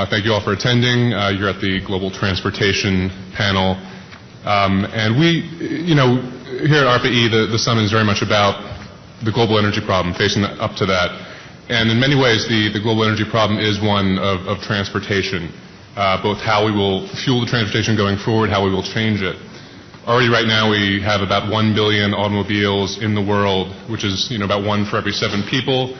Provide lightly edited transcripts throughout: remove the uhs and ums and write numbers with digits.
Thank you all for attending. You're at the Global Transportation panel. And we, here at ARPA-E, the summit is very much about the global energy problem, facing up to that. And in many ways, the global energy problem is one of transportation, both how we will fuel the transportation going forward, how we will change it. Already right now we have about 1 billion automobiles in the world, which is about 1 for every 7 people,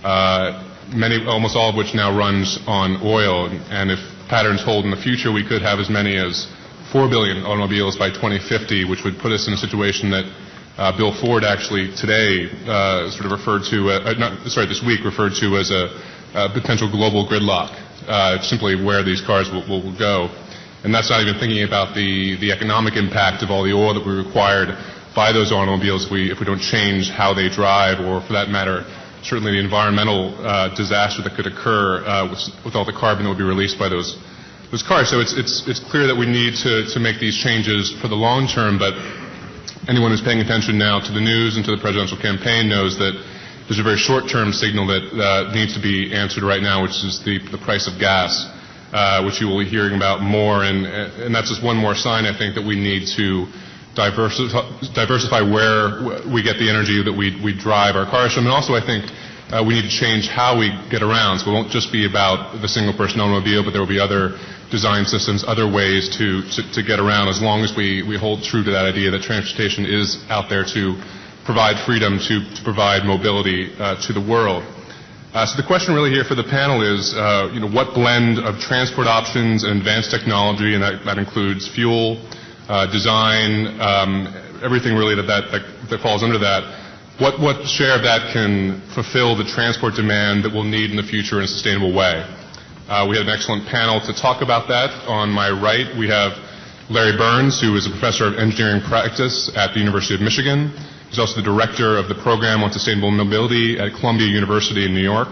almost all of which now runs on oil. And if patterns hold in the future, we could have as many as 4 billion automobiles by 2050, which would put us in a situation that Bill Ford actually today sort of referred to, this week referred to as a potential global gridlock, simply where these cars will go. And that's not even thinking about the economic impact of all the oil that we required by those automobiles if we don't change how they drive, or for that matter, certainly the environmental disaster that could occur with all the carbon that would be released by those cars. So it's clear that we need to make these changes for the long term, but anyone who's paying attention now to the news and to the presidential campaign knows that there's a very short-term signal that needs to be answered right now, which is the price of gas, which you will be hearing about more, and that's just one more sign, I think, that we need to diversify where we get the energy that we drive our cars from, and also I think we need to change how we get around. So it won't just be about the single-person automobile, but there will be other design systems, other ways to get around, as long as we hold true to that idea that transportation is out there to provide freedom, to provide mobility to the world. So the question really here for the panel is, what blend of transport options and advanced technology, and that includes fuel, design, everything really that falls under that, what share of that can fulfill the transport demand that we'll need in the future in a sustainable way? We have an excellent panel to talk about that. On my right, we have Larry Burns, who is a professor of engineering practice at the University of Michigan. He's also the director of the program on sustainable mobility at Columbia University in New York.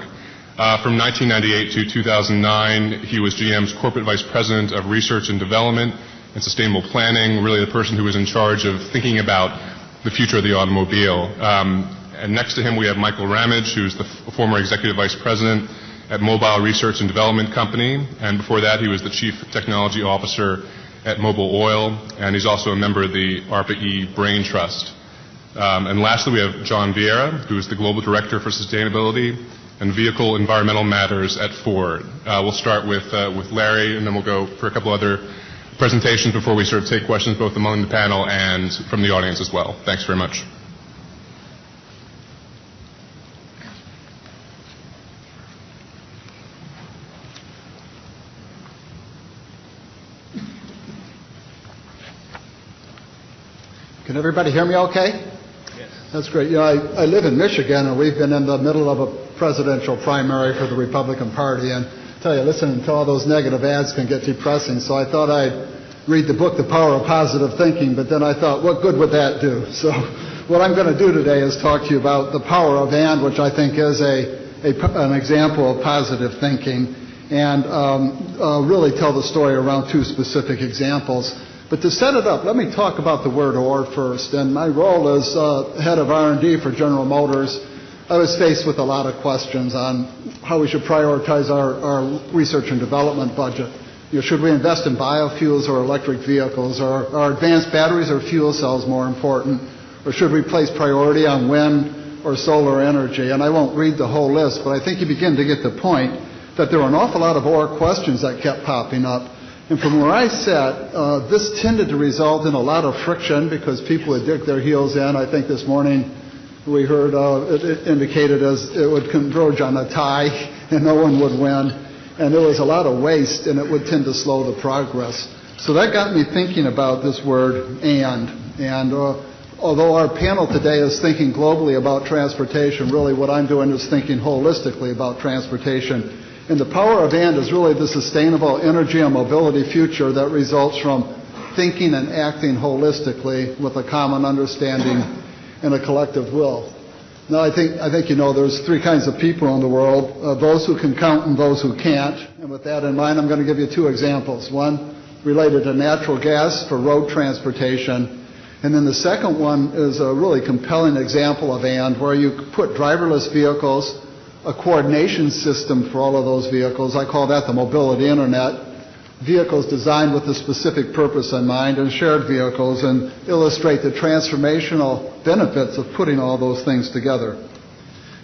From 1998 to 2009, he was GM's corporate vice president of research and development and sustainable planning, really the person who was in charge of thinking about the future of the automobile. And next to him, we have Michael Ramage, who's the former executive vice president at Mobile Research and Development Company, and before that he was the Chief Technology Officer at Mobil Oil, and he's also a member of the ARPA-E Brain Trust. And lastly, we have John Viera, who is the Global Director for Sustainability and Vehicle Environmental Matters at Ford. We'll start with Larry, and then we'll go for a couple other presentations before we sort of take questions both among the panel and from the audience as well. Thanks very much. Can everybody hear me okay? Yes. That's great. I live in Michigan, and we've been in the middle of a presidential primary for the Republican Party, and I tell you, listening to all those negative ads can get depressing, so I thought I'd read the book, The Power of Positive Thinking, but then I thought, what good would that do? So what I'm going to do today is talk to you about the power of and, which I think is an example of positive thinking, and really tell the story around 2 specific examples. But to set it up, let me talk about the word or first. And my role as head of R&D for General Motors, I was faced with a lot of questions on how we should prioritize our research and development budget. Should we invest in biofuels or electric vehicles? Are advanced batteries or fuel cells more important? Or should we place priority on wind or solar energy? And I won't read the whole list, but I think you begin to get the point that there were an awful lot of or questions that kept popping up. And from where I sat, this tended to result in a lot of friction because people would dig their heels in. I think this morning we heard it indicated as it would converge on a tie and no one would win. And there was a lot of waste, and it would tend to slow the progress. So that got me thinking about this word and although our panel today is thinking globally about transportation, really what I'm doing is thinking holistically about transportation. And the power of and is really the sustainable energy and mobility future that results from thinking and acting holistically with a common understanding and a collective will. Now, I think there's 3 kinds of people in the world, those who can count and those who can't. And with that in mind, I'm going to give you 2 examples. One related to natural gas for road transportation. And then the second one is a really compelling example of and, where you put driverless vehicles a coordination system for all of those vehicles. I call that the mobility internet. Vehicles designed with a specific purpose in mind, and shared vehicles, and illustrate the transformational benefits of putting all those things together.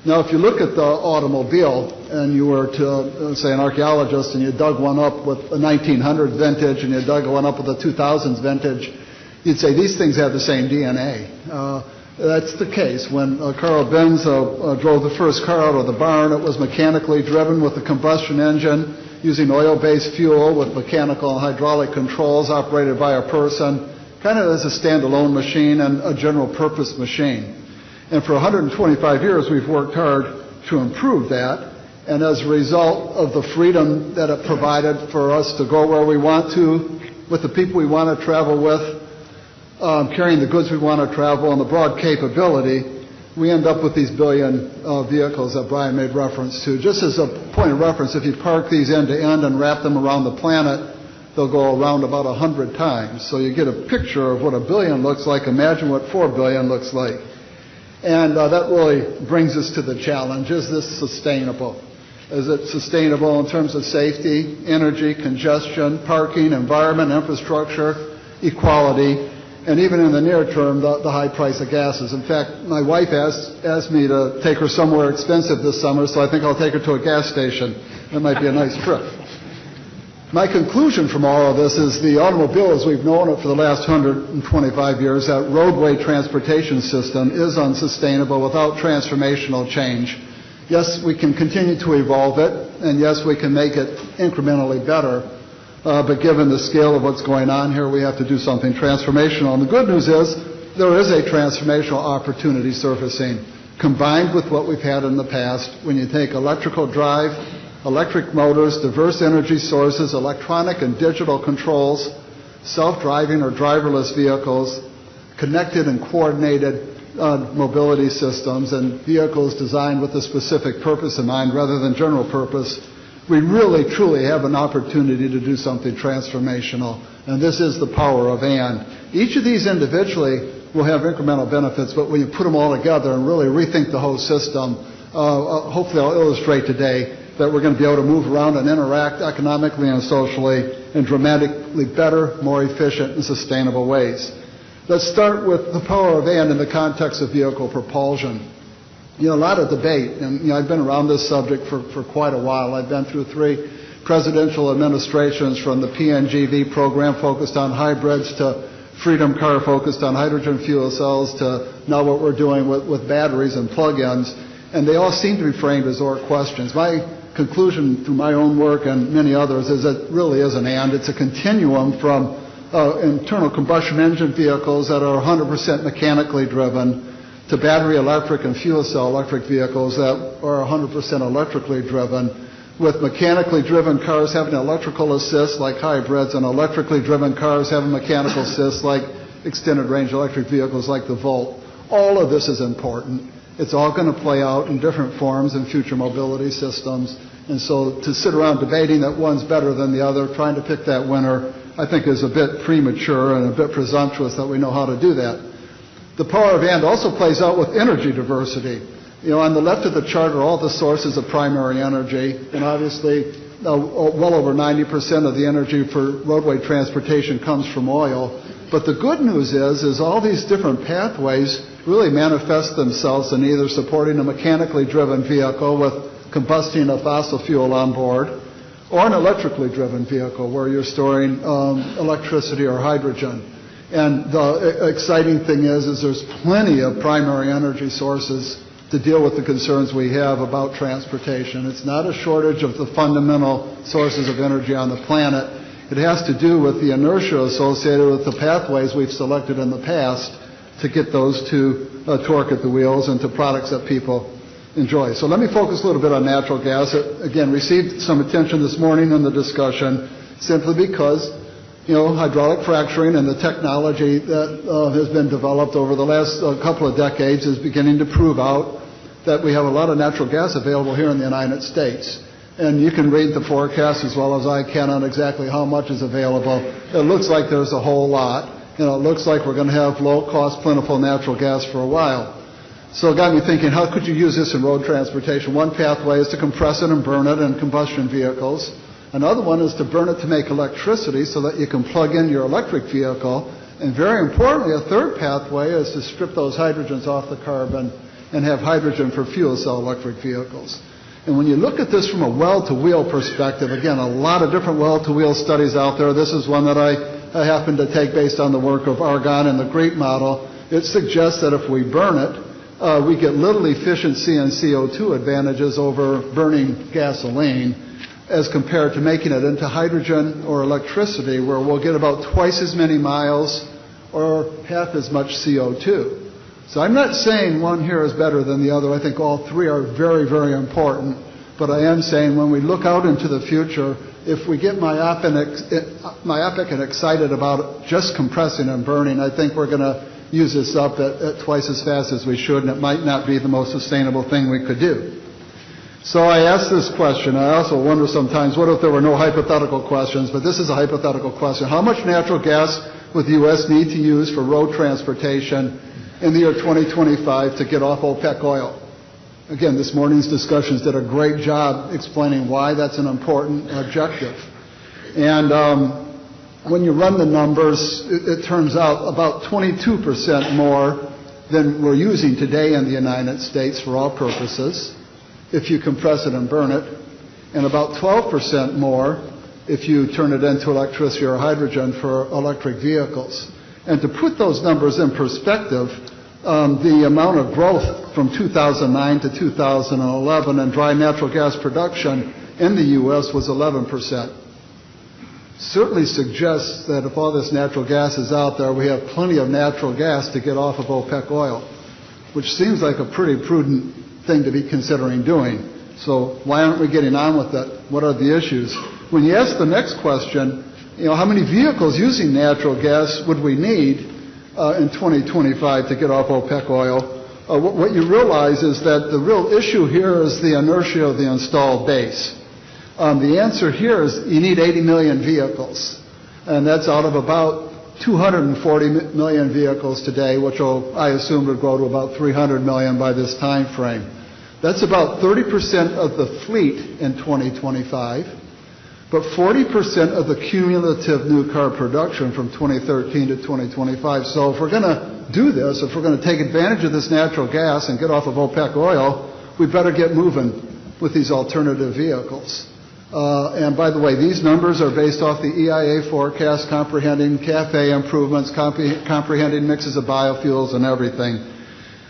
Now, if you look at the automobile, and you were to, say, an archaeologist, and you dug one up with a 1900 vintage, and you dug one up with a 2000s vintage, you'd say these things have the same DNA. That's the case. When Carl Benz drove the first car out of the barn, it was mechanically driven with a combustion engine, using oil-based fuel with mechanical and hydraulic controls, operated by a person, kind of as a standalone machine and a general-purpose machine. And for 125 years, we've worked hard to improve that. And as a result of the freedom that it provided for us to go where we want to, with the people we want to travel with, carrying the goods we want to travel, and the broad capability, we end up with these billion vehicles that Bryan made reference to. Just as a point of reference, if you park these end to end and wrap them around the planet, they'll go around about 100 times. So you get a picture of what a billion looks like. Imagine what 4 billion looks like. And that really brings us to the challenge. Is this sustainable? Is it sustainable in terms of safety, energy, congestion, parking, environment, infrastructure, equality, and even in the near term, the high price of gases? In fact, my wife asked me to take her somewhere expensive this summer, so I think I'll take her to a gas station. That might be a nice trip. My conclusion from all of this is the automobile, as we've known it for the last 125 years, that roadway transportation system is unsustainable without transformational change. Yes, we can continue to evolve it, and yes, we can make it incrementally better. But given the scale of what's going on here, we have to do something transformational. And the good news is there is a transformational opportunity surfacing, combined with what we've had in the past. When you take electrical drive, electric motors, diverse energy sources, electronic and digital controls, self-driving or driverless vehicles, connected and coordinated mobility systems, and vehicles designed with a specific purpose in mind rather than general purpose, we really, truly have an opportunity to do something transformational. And this is the power of and. Each of these individually will have incremental benefits, but when you put them all together and really rethink the whole system, hopefully I'll illustrate today that we're going to be able to move around and interact economically and socially in dramatically better, more efficient, and sustainable ways. Let's start with the power of and in the context of vehicle propulsion. A lot of debate, and I've been around this subject for quite a while. I've been through 3 presidential administrations, from the PNGV program focused on hybrids to Freedom Car focused on hydrogen fuel cells to now what we're doing with batteries and plug-ins, and they all seem to be framed as or questions. My conclusion through my own work and many others is it really is an and. It's a continuum from internal combustion engine vehicles that are 100% mechanically driven to battery electric and fuel cell electric vehicles that are 100% electrically driven, with mechanically driven cars having electrical assist like hybrids, and electrically driven cars having mechanical assist like extended range electric vehicles like the Volt. All of this is important. It's all going to play out in different forms in future mobility systems. And so to sit around debating that one's better than the other, trying to pick that winner, I think is a bit premature and a bit presumptuous that we know how to do that. The power of and also plays out with energy diversity. On the left of the chart are all the sources of primary energy, and obviously well over 90% of the energy for roadway transportation comes from oil. But the good news is all these different pathways really manifest themselves in either supporting a mechanically driven vehicle with combusting a fossil fuel on board, or an electrically driven vehicle where you're storing electricity or hydrogen. And the exciting thing is there's plenty of primary energy sources to deal with the concerns we have about transportation. It's not a shortage of the fundamental sources of energy on the planet. It has to do with the inertia associated with the pathways we've selected in the past to get those to torque at the wheels and to products that people enjoy. So let me focus a little bit on natural gas. It, again, received some attention this morning in the discussion simply because hydraulic fracturing and the technology that has been developed over the last couple of decades is beginning to prove out that we have a lot of natural gas available here in the United States. And you can read the forecast as well as I can on exactly how much is available. It looks like there's a whole lot. It looks like we're going to have low-cost, plentiful natural gas for a while. So it got me thinking, how could you use this in road transportation? One pathway is to compress it and burn it in combustion vehicles. Another one is to burn it to make electricity so that you can plug in your electric vehicle. And very importantly, a third pathway is to strip those hydrogens off the carbon and have hydrogen for fuel cell electric vehicles. And when you look at this from a well-to-wheel perspective, again, a lot of different well-to-wheel studies out there. This is one that I happen to take based on the work of Argonne and the GREET model. It suggests that if we burn it, we get little efficiency and CO2 advantages over burning gasoline as compared to making it into hydrogen or electricity, where we'll get about twice as many miles or half as much CO2. So I'm not saying one here is better than the other. I think all three are very, very important. But I am saying when we look out into the future, if we get myopic and excited about just compressing and burning, I think we're going to use this up at twice as fast as we should, and it might not be the most sustainable thing we could do. So I asked this question. I also wonder sometimes, what if there were no hypothetical questions? But this is a hypothetical question. How much natural gas would the U.S. need to use for road transportation in the year 2025 to get off OPEC oil? Again, this morning's discussions did a great job explaining why that's an important objective. And when you run the numbers, it turns out about 22% more than we're using today in the United States for all purposes, if you compress it and burn it, and about 12% more if you turn it into electricity or hydrogen for electric vehicles. And to put those numbers in perspective, the amount of growth from 2009 to 2011 in dry natural gas production in the U.S. was 11%. Certainly suggests that if all this natural gas is out there, we have plenty of natural gas to get off of OPEC oil, which seems like a pretty prudent thing to be considering doing. So why aren't we getting on with it? What are the issues? When you ask the next question, how many vehicles using natural gas would we need in 2025 to get off OPEC oil? What you realize is that the real issue here is the inertia of the installed base. The answer here is you need 80 million vehicles, and that's out of about 240 million vehicles today, which I assume would grow to about 300 million by this time frame. That's about 30% of the fleet in 2025, but 40% of the cumulative new car production from 2013 to 2025. So if we're going to do this, if we're going to take advantage of this natural gas and get off of OPEC oil, we better get moving with these alternative vehicles. And by the way, these numbers are based off the EIA forecast, comprehending CAFE improvements, comprehending mixes of biofuels and everything.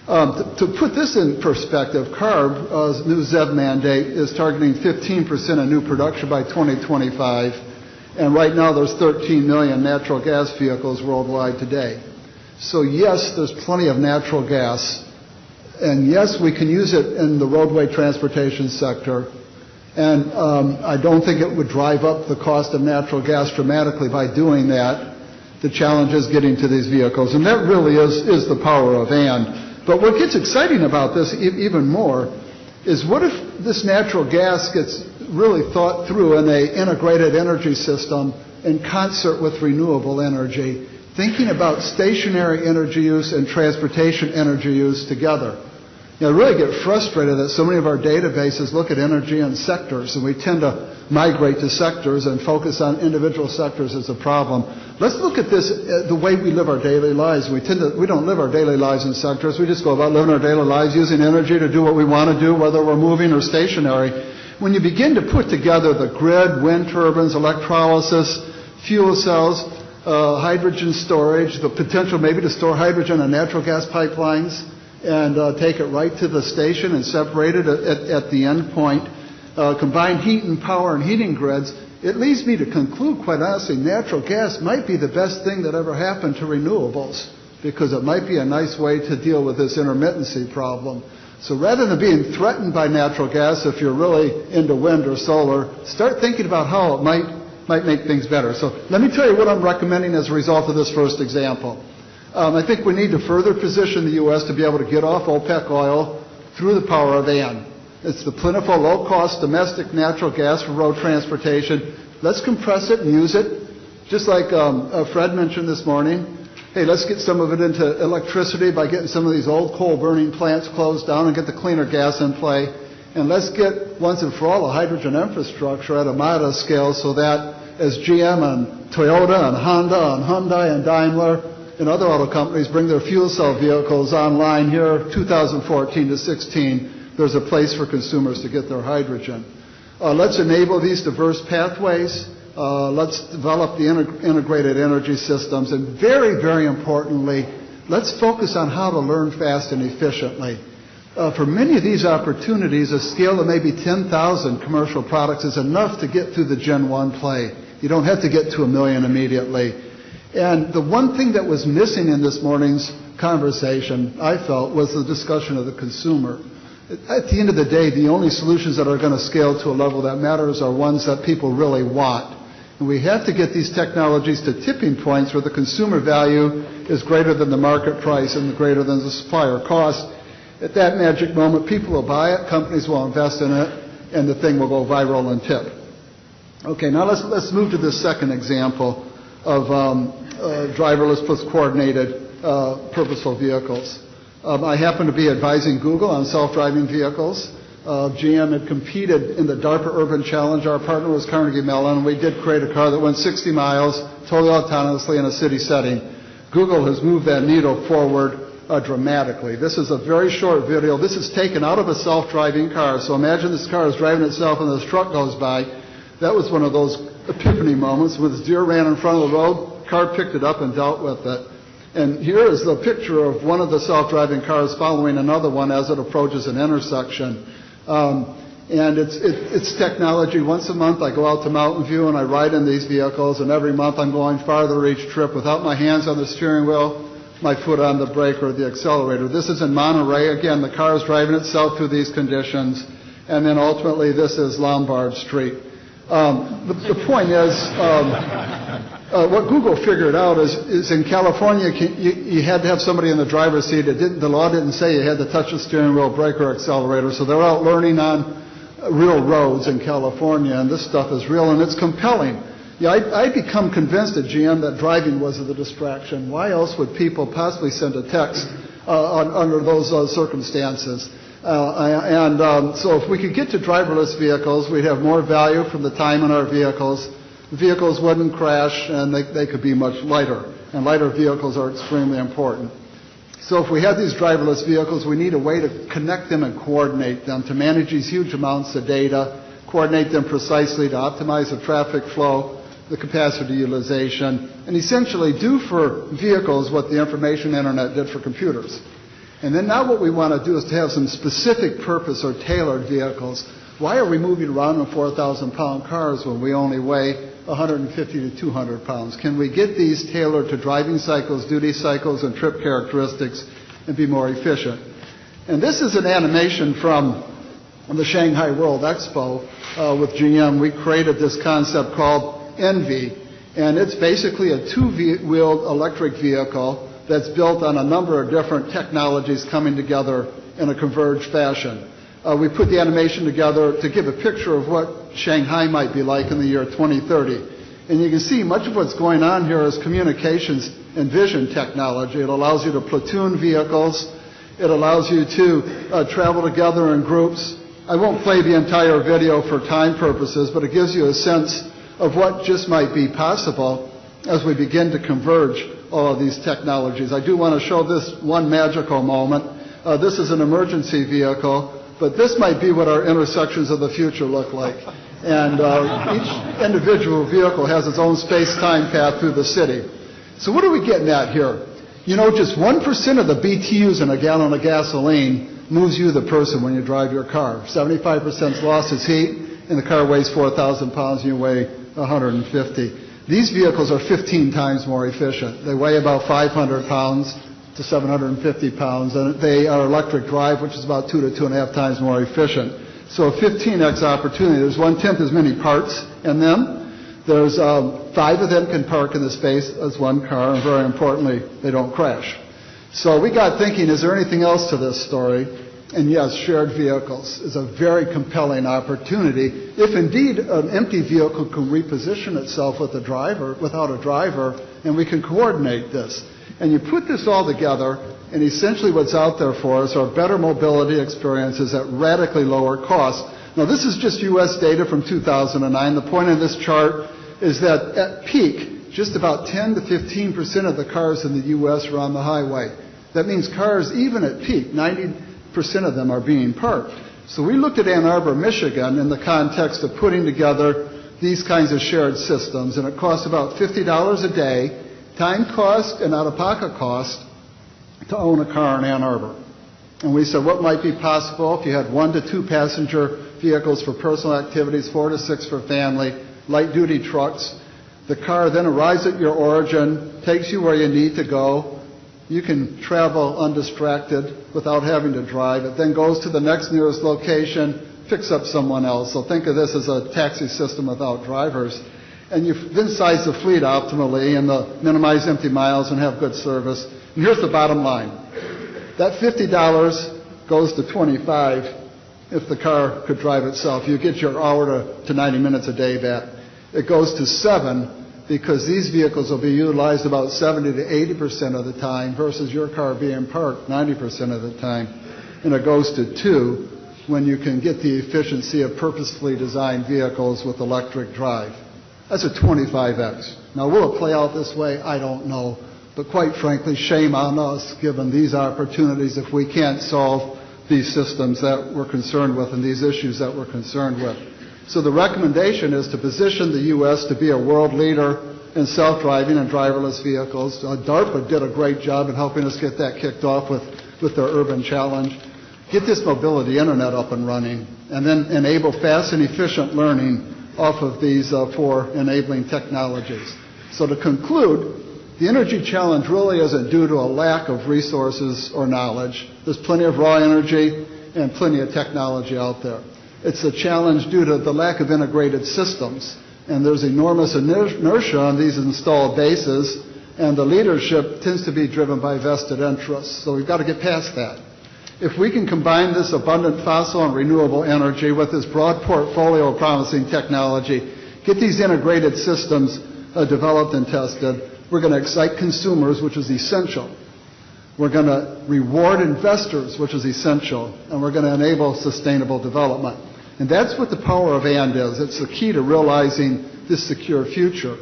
To put this in perspective, CARB's new ZEV mandate is targeting 15% of new production by 2025, and right now there's 13 million natural gas vehicles worldwide today. So yes, there's plenty of natural gas, and yes, we can use it in the roadway transportation sector. And I don't think it would drive up the cost of natural gas dramatically by doing that. The challenge is getting to these vehicles, and that really is the power of and. But what gets exciting about this even more is what if this natural gas gets really thought through in an integrated energy system in concert with renewable energy, thinking about stationary energy use and transportation energy use together. I really get frustrated that so many of our databases look at energy in sectors, and we tend to migrate to sectors and focus on individual sectors as a problem. Let's look at this the way we live our daily lives. We don't live our daily lives in sectors. We just go about living our daily lives using energy to do what we want to do, whether we're moving or stationary. When you begin to put together the grid, wind turbines, electrolysis, fuel cells, hydrogen storage, the potential maybe to store hydrogen on natural gas pipelines, and take it right to the station and separate it at the end point, combined heat and power and heating grids, it leads me to conclude, quite honestly, natural gas might be the best thing that ever happened to renewables, because it might be a nice way to deal with this intermittency problem. So rather than being threatened by natural gas, if you're really into wind or solar, start thinking about how it might make things better. So let me tell you what I'm recommending as a result of this first example. I think we need to further position the U.S. to be able to get off OPEC oil through the power of and. It's the plentiful, low-cost domestic natural gas for road transportation. Let's compress it and use it. Just like Fred mentioned this morning, Hey, let's get some of it into electricity by getting some of these old coal-burning plants closed down and get the cleaner gas in play. And let's get, once and for all, a hydrogen infrastructure at a modest scale so that as GM and Toyota and Honda and Hyundai and Daimler and other auto companies bring their fuel cell vehicles online here, 2014 to 16, there's a place for consumers to get their hydrogen. Let's enable these diverse pathways. Let's develop the integrated energy systems. And very, very importantly, let's focus on how to learn fast and efficiently. For many of these opportunities, a scale of maybe 10,000 commercial products is enough to get through the Gen 1 play. You don't have to get to 1 million immediately. And the one thing that was missing in this morning's conversation, I felt, was the discussion of the consumer. At the end of the day, the only solutions that are going to scale to a level that matters are ones that people really want. And we have to get these technologies to tipping points where the consumer value is greater than the market price and greater than the supplier cost. At that magic moment, people will buy it, companies will invest in it, and the thing will go viral and tip. Okay, now let's move to the second example of driverless plus coordinated purposeful vehicles. I happen to be advising Google on self-driving vehicles. GM had competed in the DARPA Urban Challenge. Our partner was Carnegie Mellon, and we did create a car that went 60 miles totally autonomously in a city setting. Google has moved that needle forward dramatically. This is a very short video. This is taken out of a self-driving car. So imagine this car is driving itself and this truck goes by. That was one of those epiphany moments when this deer ran in front of the road, car picked it up and dealt with it. And here is the picture of one of the self-driving cars following another one as it approaches an intersection. And it's technology. Once a month I go out to Mountain View and I ride in these vehicles, and every month I'm going farther each trip without my hands on the steering wheel, my foot on the brake or the accelerator. This is in Monterey. Again, the car is driving itself through these conditions. And then ultimately this is Lombard Street. The point is, what Google figured out is in California, you had to have somebody in the driver's seat. The law didn't say you had to touch the steering wheel, brake, or accelerator. So they're out learning on real roads in California, and this stuff is real, and it's compelling. Yeah, I become convinced at GM that driving was the distraction. Why else would people possibly send a text under those circumstances? So if we could get to driverless vehicles, we'd have more value from the time in our vehicles. The vehicles wouldn't crash, and they could be much lighter. And lighter vehicles are extremely important. So if we have these driverless vehicles, we need a way to connect them and coordinate them, to manage these huge amounts of data, coordinate them precisely to optimize the traffic flow, the capacity utilization, and essentially do for vehicles what the information internet did for computers. And then now what we want to do is to have some specific purpose or tailored vehicles. Why are we moving around in 4,000-pound cars when we only weigh 150 to 200 pounds? Can we get these tailored to driving cycles, duty cycles, and trip characteristics and be more efficient? And this is an animation from the Shanghai World Expo with GM. We created this concept called Envy, and it's basically a two-wheeled electric vehicle that's built on a number of different technologies coming together in a converged fashion. We put the animation together to give a picture of what Shanghai might be like in the year 2030. And you can see much of what's going on here is communications and vision technology. It allows you to platoon vehicles. It allows you to travel together in groups. I won't play the entire video for time purposes, but it gives you a sense of what just might be possible as we begin to converge all of these technologies. I do want to show this one magical moment. This is an emergency vehicle. But this might be what our intersections of the future look like. And each individual vehicle has its own space-time path through the city. So what are we getting at here? You know, just 1% of the BTUs in a gallon of gasoline moves you, the person, when you drive your car. 75% lost its heat, and the car weighs 4,000 pounds, and you weigh 150. These vehicles are 15 times more efficient. They weigh about 500 pounds. To 750 pounds, and they are electric drive, which is about 2 to 2.5 times more efficient. So a 15x opportunity. There's 1/10 as many parts in them. There's 5 of them can park in the space as one car, and very importantly, they don't crash. So we got thinking, is there anything else to this story? And yes, shared vehicles is a very compelling opportunity. If indeed an empty vehicle can reposition itself with a driver, without a driver, and we can coordinate this. And you put this all together, and essentially what's out there for us are better mobility experiences at radically lower cost. Now, this is just U.S. data from 2009. The point of this chart is that at peak, just about 10 to 15% of the cars in the U.S. are on the highway. That means cars, even at peak, 90% of them are being parked. So we looked at Ann Arbor, Michigan in the context of putting together these kinds of shared systems, and it costs about $50 a day, time cost and out-of-pocket cost, to own a car in Ann Arbor. And we said what might be possible if you had 1 to 2 passenger vehicles for personal activities, 4 to 6 for family, light-duty trucks. The car then arrives at your origin, takes you where you need to go. You can travel undistracted without having to drive. It then goes to the next nearest location, picks up someone else. So think of this as a taxi system without drivers. And you then size the fleet optimally and minimize empty miles and have good service. And here's the bottom line. That $50 goes to $25 if the car could drive itself. You get your hour to 90 minutes a day back. It goes to $7 because these vehicles will be utilized about 70 to 80% of the time versus your car being parked 90% of the time. And it goes to $2 when you can get the efficiency of purposefully designed vehicles with electric drive. That's a 25x. Now, will it play out this way? I don't know. But quite frankly, shame on us given these opportunities if we can't solve these systems that we're concerned with and these issues that we're concerned with. So the recommendation is to position the U.S. to be a world leader in self-driving and driverless vehicles. DARPA did a great job in helping us get that kicked off with their urban challenge. Get this mobility internet up and running, and then enable fast and efficient learning off of these 4 enabling technologies. So to conclude, the energy challenge really isn't due to a lack of resources or knowledge. There's plenty of raw energy and plenty of technology out there. It's a challenge due to the lack of integrated systems, and there's enormous inertia on these installed bases, and the leadership tends to be driven by vested interests. So we've got to get past that. If we can combine this abundant fossil and renewable energy with this broad portfolio of promising technology, get these integrated systems developed and tested, we're going to excite consumers, which is essential. We're going to reward investors, which is essential, and we're going to enable sustainable development. And that's what the power of AND is. It's the key to realizing this secure future.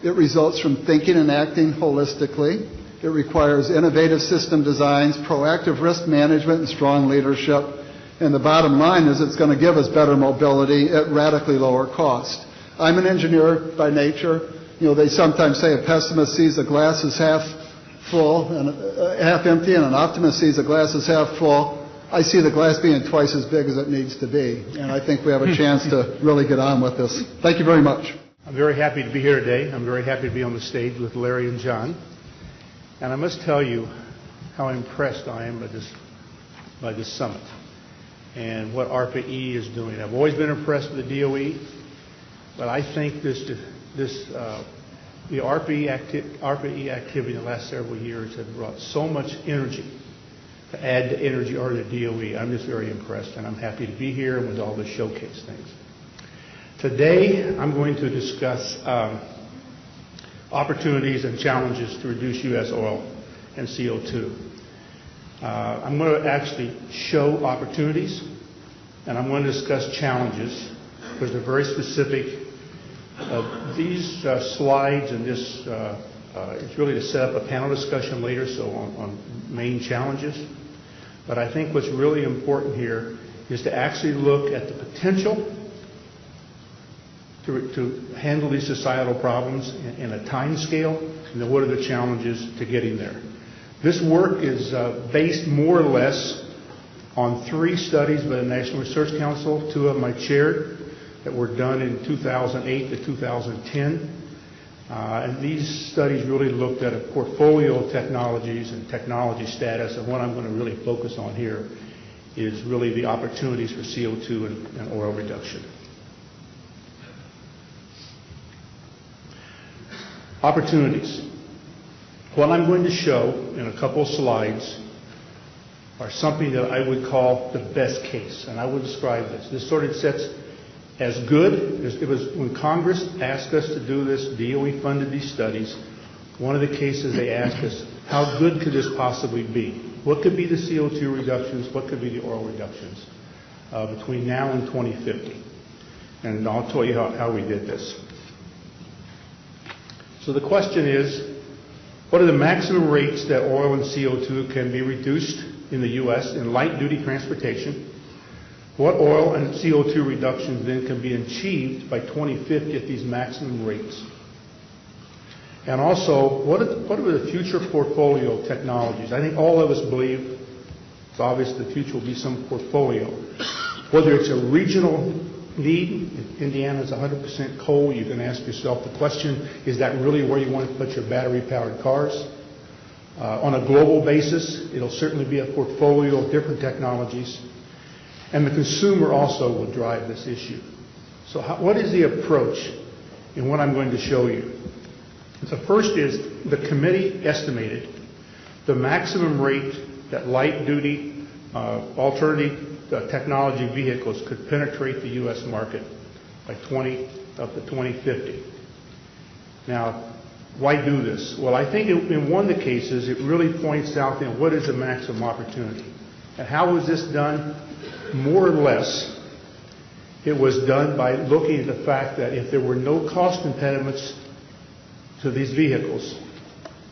It results from thinking and acting holistically. It requires innovative system designs, proactive risk management, and strong leadership. And the bottom line is it's going to give us better mobility at radically lower cost. I'm an engineer by nature. You know, they sometimes say a pessimist sees the glass as half full and half empty, and an optimist sees the glass as half full. I see the glass being twice as big as it needs to be, and I think we have a chance to really get on with this. Thank you very much. I'm very happy to be here today. I'm very happy to be on the stage with Larry and John. And I must tell you how impressed I am by this summit and what ARPA-E is doing. I've always been impressed with the DOE, but I think the ARPA-E activity in the last several years have brought so much energy to add to energy or to DOE. I'm just very impressed, and I'm happy to be here with all the showcase things. Today, I'm going to discuss opportunities and challenges to reduce U.S. oil and CO2. I'm going to actually show opportunities, and I'm going to discuss challenges, because they're very specific. These slides and this, it's really to set up a panel discussion later, so on main challenges. But I think what's really important here is to actually look at the potential to handle these societal problems in a time scale, and then what are the challenges to getting there. This work is based more or less on 3 studies by the National Research Council. 2 of them I chaired that were done in 2008 to 2010. And these studies really looked at a portfolio of technologies and technology status, and what I'm going to really focus on here is really the opportunities for CO2 and oil reduction. Opportunities. What I'm going to show in a couple of slides are something that I would call the best case, and I would describe this. This sort of sets as good as it was when Congress asked us to do this. DOE funded these studies. One of the cases they asked us, how good could this possibly be? What could be the CO2 reductions? What could be the oil reductions between now and 2050? And I'll tell you how we did this. So the question is, what are the maximum rates that oil and CO2 can be reduced in the U.S. in light-duty transportation? What oil and CO2 reductions then can be achieved by 2050 at these maximum rates? And also, what are the future portfolio of technologies? I think all of us believe it's obvious the future will be some portfolio. Whether it's a regional need, if Indiana's 100% coal, you can ask yourself the question, is that really where you want to put your battery-powered cars? On a global basis, it'll certainly be a portfolio of different technologies. And the consumer also will drive this issue. So what is the approach in what I'm going to show you? The first is the committee estimated the maximum rate that light-duty alternative technology vehicles could penetrate the U.S. market by up to 2050. Now, why do this? Well, I think in one of the cases, it really points out then what is the maximum opportunity. And how was this done? More or less, it was done by looking at the fact that if there were no cost impediments to these vehicles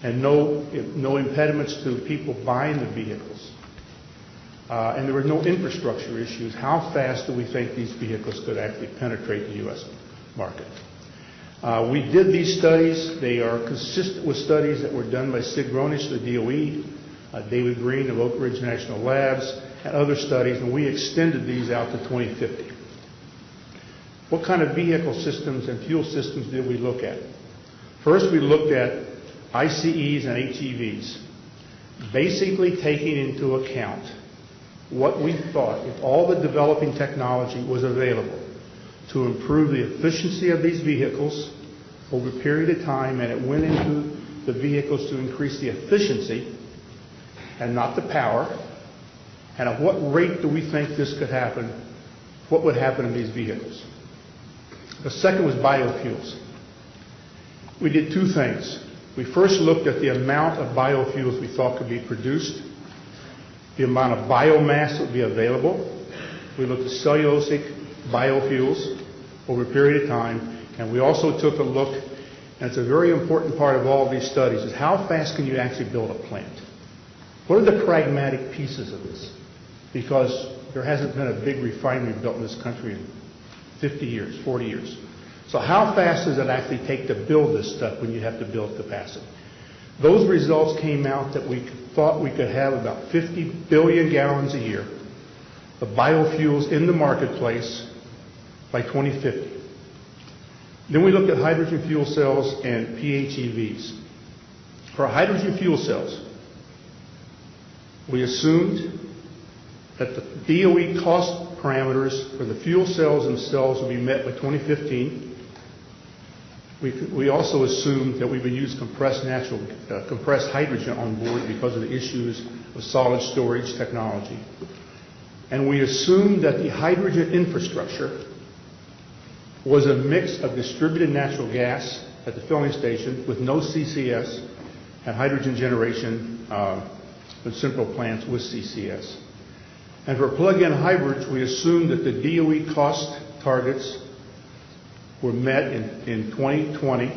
and no impediments to people buying the vehicles, and there were no infrastructure issues, how fast do we think these vehicles could actually penetrate the U.S. market? We did these studies. They are consistent with studies that were done by Sid Gronich, the DOE, David Green of Oak Ridge National Labs, and other studies, and we extended these out to 2050. What kind of vehicle systems and fuel systems did we look at? First, we looked at ICEs and HEVs, basically taking into account what we thought, if all the developing technology was available to improve the efficiency of these vehicles over a period of time, and it went into the vehicles to increase the efficiency and not the power, and at what rate do we think this could happen, what would happen in these vehicles? The second was biofuels. We did two things. We first looked at the amount of biofuels we thought could be produced, the amount of biomass that would be available. We looked at cellulosic biofuels over a period of time, and we also took a look, and it's a very important part of all of these studies, is how fast can you actually build a plant? What are the pragmatic pieces of this? Because there hasn't been a big refinery built in this country in 50 years, 40 years. So how fast does it actually take to build this stuff when you have to build capacity? Those results came out that we thought we could have about 50 billion gallons a year of biofuels in the marketplace by 2050. Then we looked at hydrogen fuel cells and PHEVs. For hydrogen fuel cells, we assumed that the DOE cost parameters for the fuel cells themselves would be met by 2015. We also assumed that we would use compressed hydrogen on board because of the issues of solid storage technology. And we assumed that the hydrogen infrastructure was a mix of distributed natural gas at the filling station with no CCS and hydrogen generation with central plants with CCS. And for plug-in hybrids, we assumed that the DOE cost targets were met in 2020,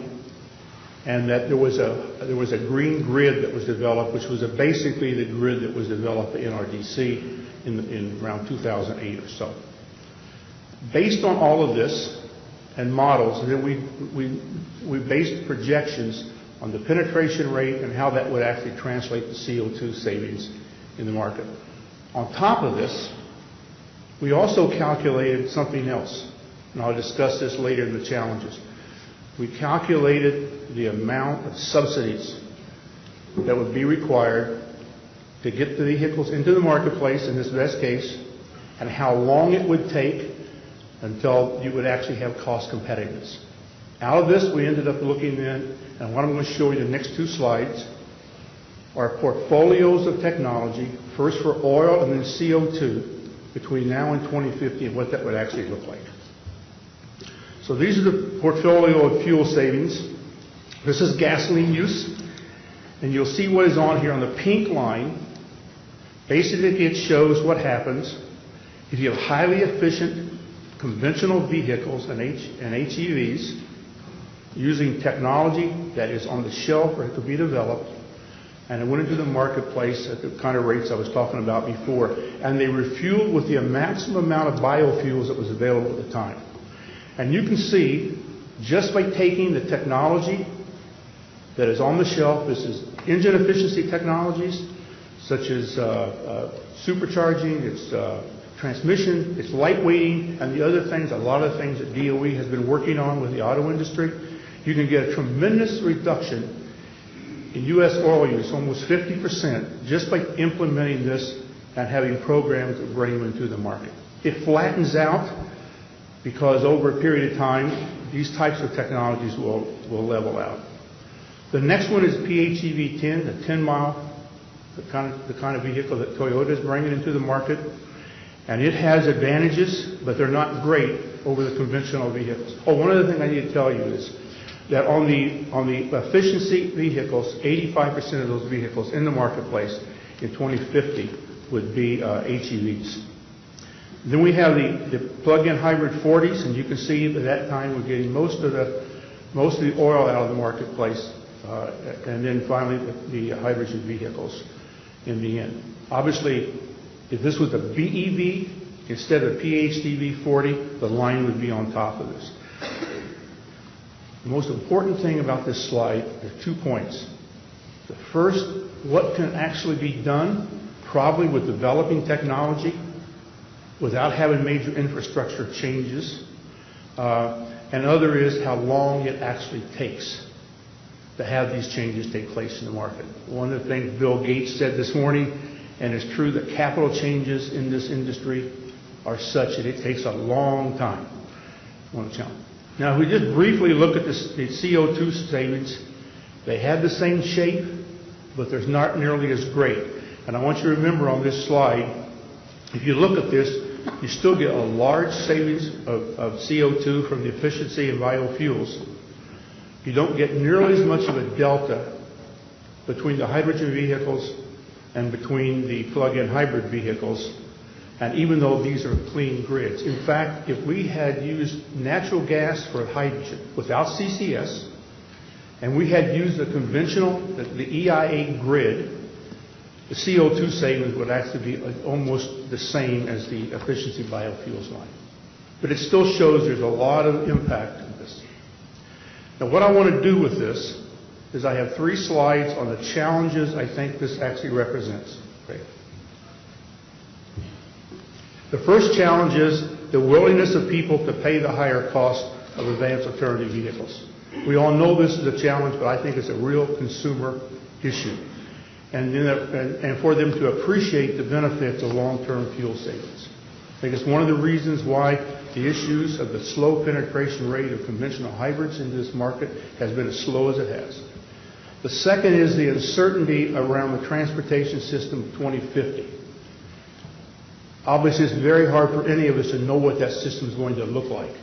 and that there was a green grid that was developed, which was basically the grid that was developed by NRDC in around 2008 or so. Based on all of this and models, then we based projections on the penetration rate and how that would actually translate to CO2 savings in the market. On top of this, we also calculated something else, and I'll discuss this later in the challenges. We calculated the amount of subsidies that would be required to get the vehicles into the marketplace in this best case, and how long it would take until you would actually have cost competitiveness. Out of this, we ended up looking in, and what I'm going to show you in the next two slides are portfolios of technology, first for oil and then CO2, between now and 2050, and what that would actually look like. So these are the portfolio of fuel savings. This is gasoline use, and you'll see what is on here on the pink line. Basically, it shows what happens if you have highly efficient conventional vehicles and HEVs using technology that is on the shelf or it could be developed, and it went into the marketplace at the kind of rates I was talking about before, and they refueled with the maximum amount of biofuels that was available at the time. And you can see, just by taking the technology that is on the shelf, this is engine efficiency technologies, such as supercharging, it's transmission, it's lightweighting, and the other things, a lot of things that DOE has been working on with the auto industry. You can get a tremendous reduction in U.S. oil use, almost 50%, just by implementing this and having programs that bring them into the market. It flattens out because over a period of time, these types of technologies will level out. The next one is PHEV 10, the 10-mile, the kind of vehicle that Toyota is bringing into the market. And it has advantages, but they're not great over the conventional vehicles. Oh, one other thing I need to tell you is that on the efficiency vehicles, 85% of those vehicles in the marketplace in 2050 would be HEVs. Then we have the plug-in hybrid 40s, and you can see at that time we're getting most of the oil out of the marketplace, and then finally the hydrogen vehicles in the end. Obviously, if this was a BEV instead of PHEV 40, the line would be on top of this. The most important thing about this slide are 2 points. The first, what can actually be done, probably with developing technology without having major infrastructure changes. And other is how long it actually takes to have these changes take place in the market. One of the things Bill Gates said this morning, and it's true, that capital changes in this industry are such that it takes a long time. Now, if we just briefly look at the CO2 savings, they have the same shape, but they're not nearly as great. And I want you to remember on this slide, if you look at this, you still get a large savings of CO2 from the efficiency and biofuels. You don't get nearly as much of a delta between the hydrogen vehicles and between the plug-in hybrid vehicles, and even though these are clean grids. In fact, if we had used natural gas for hydrogen without CCS, and we had used the conventional, the EIA grid, the CO2 savings would actually be almost the same as the efficiency biofuels line. But it still shows there's a lot of impact on this. Now, what I want to do with this is I have 3 slides on the challenges I think this actually represents. Okay. The first challenge is the willingness of people to pay the higher cost of advanced alternative vehicles. We all know this is a challenge, but I think it's a real consumer issue. And for them to appreciate the benefits of long-term fuel savings. I think it's one of the reasons why the issues of the slow penetration rate of conventional hybrids into this market has been as slow as it has. The second is the uncertainty around the transportation system of 2050. Obviously, it's very hard for any of us to know what that system is going to look like.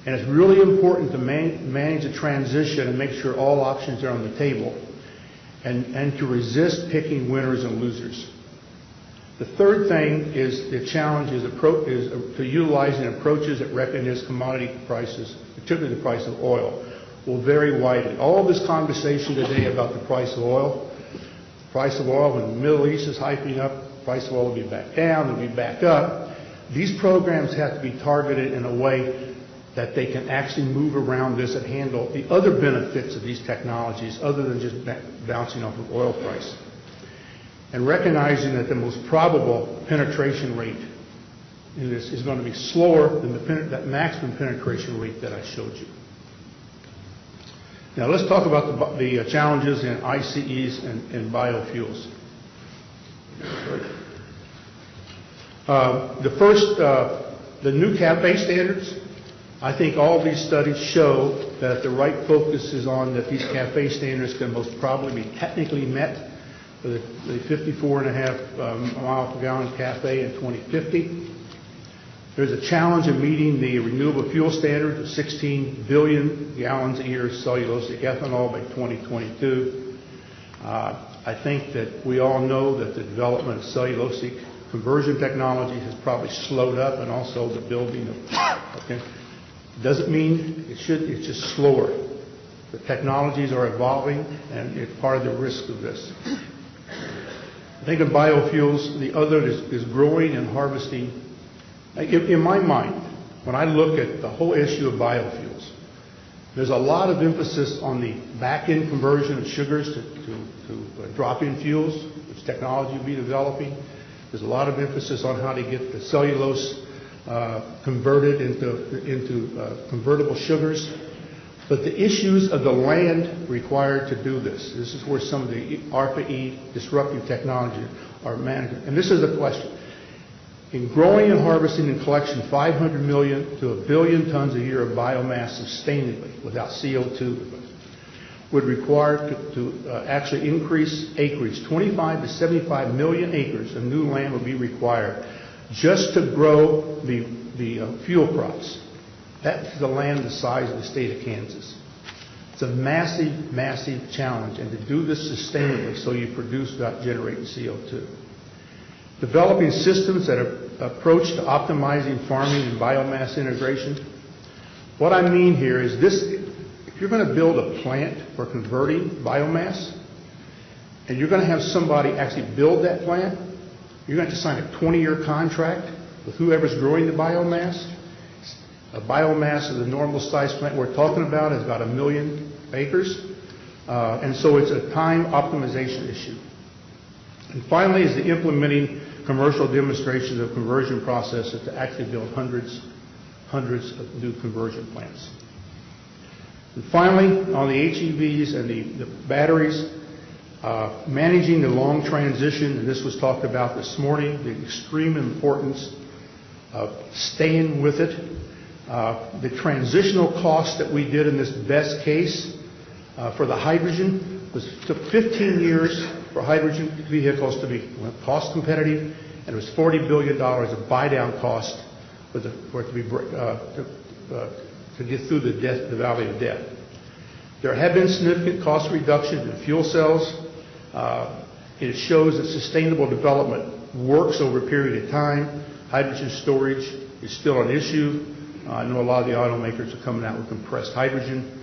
And it's really important to manage the transition and make sure all options are on the table, and to resist picking winners and losers. The third thing is the challenge is to utilizing approaches that recognize commodity prices, particularly the price of oil, will vary widely. All this conversation today about the price of oil when the Middle East is hyping up, the price of oil will be back down, it'll be back up. These programs have to be targeted in a way that they can actually move around this and handle the other benefits of these technologies other than just bouncing off of oil price. And recognizing that the most probable penetration rate in this is going to be slower than that maximum penetration rate that I showed you. Now let's talk about the challenges in ICEs and biofuels. The first, the new CAFE standards. I think all these studies show that the right focus is on that these CAFE standards can most probably be technically met for the 54.5 mile per gallon CAFE in 2050. There's a challenge in meeting the renewable fuel standard of 16 billion gallons a year of cellulosic ethanol by 2022. I think that we all know that the development of cellulosic conversion technology has probably slowed up, and also the building of, okay. Doesn't mean it should, it's just slower. The technologies are evolving, and it's part of the risk of this. I think of biofuels, the other is growing and harvesting. In my mind, when I look at the whole issue of biofuels, there's a lot of emphasis on the back-end conversion of sugars to drop-in fuels, which technology will be developing. There's a lot of emphasis on how to get the cellulose converted into convertible sugars. But the issues of the land required to do this is where some of the ARPA-E disruptive technology are managed. And this is the question. In growing and harvesting and collection 500 million to 1 billion tons a year of biomass sustainably without CO2 would require to actually increase acreage. 25 to 75 million acres of new land would be required just to grow the fuel crops. That's the land the size of the state of Kansas. It's a massive, massive challenge, and to do this sustainably so you produce without generating CO2. Developing systems that are approach to optimizing farming and biomass integration. What I mean here is this: if you're going to build a plant for converting biomass, and you're going to have somebody actually build that plant, you're going to have to sign a 20-year contract with whoever's growing the biomass. A biomass of the normal size plant we're talking about is about 1 million acres. And so it's a time optimization issue. And finally is the implementing commercial demonstrations of conversion processes to actually build hundreds of new conversion plants. And finally, on the HEVs and the batteries, managing the long transition, and this was talked about this morning, the extreme importance of staying with it. The transitional cost that we did in this best case for the hydrogen took 15 years for hydrogen vehicles to be cost competitive, and it was $40 billion of buy-down cost for it to be to get through the valley of death. There have been significant cost reductions in fuel cells. It shows that sustainable development works over a period of time. Hydrogen storage is still an issue. I know a lot of the automakers are coming out with compressed hydrogen.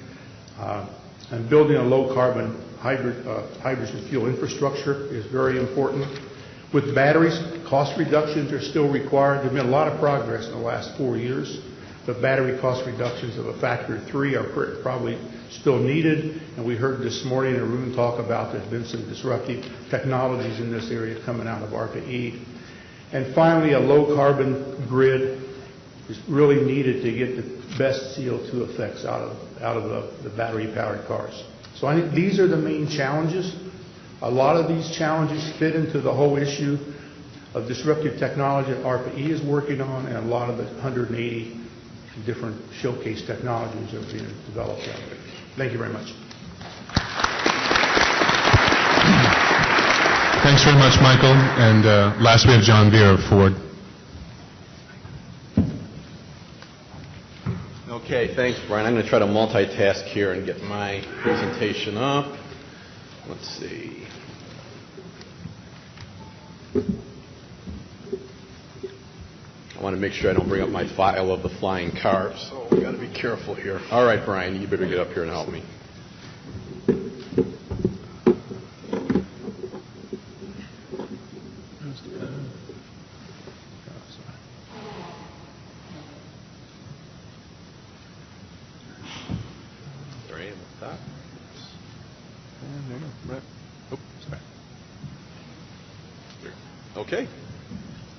And building a low-carbon hydrogen fuel infrastructure is very important. With batteries, cost reductions are still required. There's been a lot of progress in the last 4 years, but battery cost reductions of a factor of 3 are probably still needed. And we heard this morning in a room talk about there's been some disruptive technologies in this area coming out of ARPA-E. And finally, a low-carbon grid is really needed to get the best CO2 effects out of the battery-powered cars. So I think these are the main challenges. A lot of these challenges fit into the whole issue of disruptive technology that ARPA-E is working on, and a lot of the 180 different showcase technologies are being developed out there. Thank you very much. Thanks very much, Michael. And last we have John Viera of Ford. Okay, thanks, Brian. I'm going to try to multitask here and get my presentation up. Let's see. I want to make sure I don't bring up my file of the flying cars, so we've got to be careful here. All right, Brian, you better get up here and help me. Okay,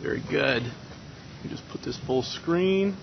very good. Let me just put this full screen.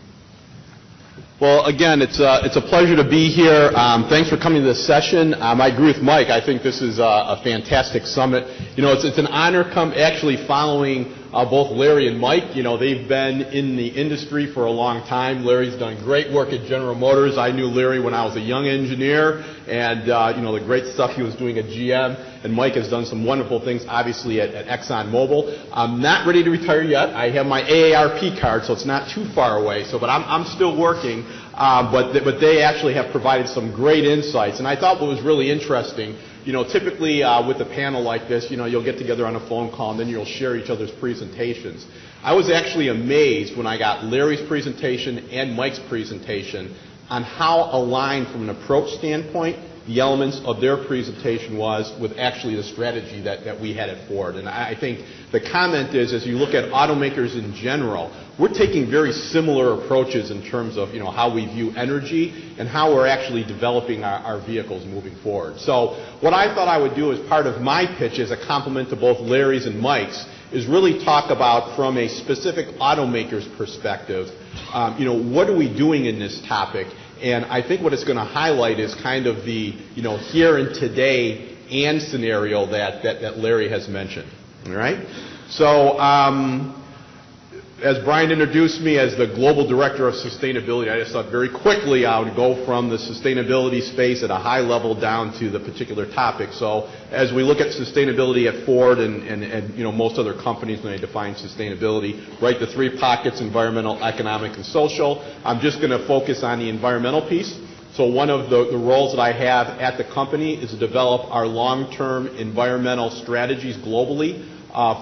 Well, again, it's a pleasure to be here. Thanks for coming to this session. I agree with Mike. I think this is a fantastic summit. You know, it's an honor actually following both Larry and Mike. They've been in the industry for a long time. Larry's done great work at General Motors. I knew Larry when I was a young engineer, and the great stuff he was doing at GM. And Mike has done some wonderful things, obviously, at ExxonMobil. I'm not ready to retire yet. I have my AARP card, so it's not too far away. But I'm still working. But they actually have provided some great insights. And I thought what was really interesting, typically with a panel like this, you'll get together on a phone call and then you'll share each other's presentations. I was actually amazed when I got Larry's presentation and Mike's presentation on how aligned from an approach standpoint the elements of their presentation was with actually the strategy that we had at Ford. And I think the comment is, as you look at automakers in general, we're taking very similar approaches in terms of how we view energy and how we're actually developing our vehicles moving forward. So what I thought I would do as part of my pitch as a complement to both Larry's and Mike's is really talk about from a specific automaker's perspective, what are we doing in this topic? And I think what it's going to highlight is kind of the, here and today and scenario that Larry has mentioned. All right? So, as Bryan introduced me as the Global Director of Sustainability, I just thought very quickly I would go from the sustainability space at a high level down to the particular topic. So as we look at sustainability at Ford and most other companies when they define sustainability, right, the three pockets, environmental, economic, and social, I'm just going to focus on the environmental piece. So one of the roles that I have at the company is to develop our long-term environmental strategies globally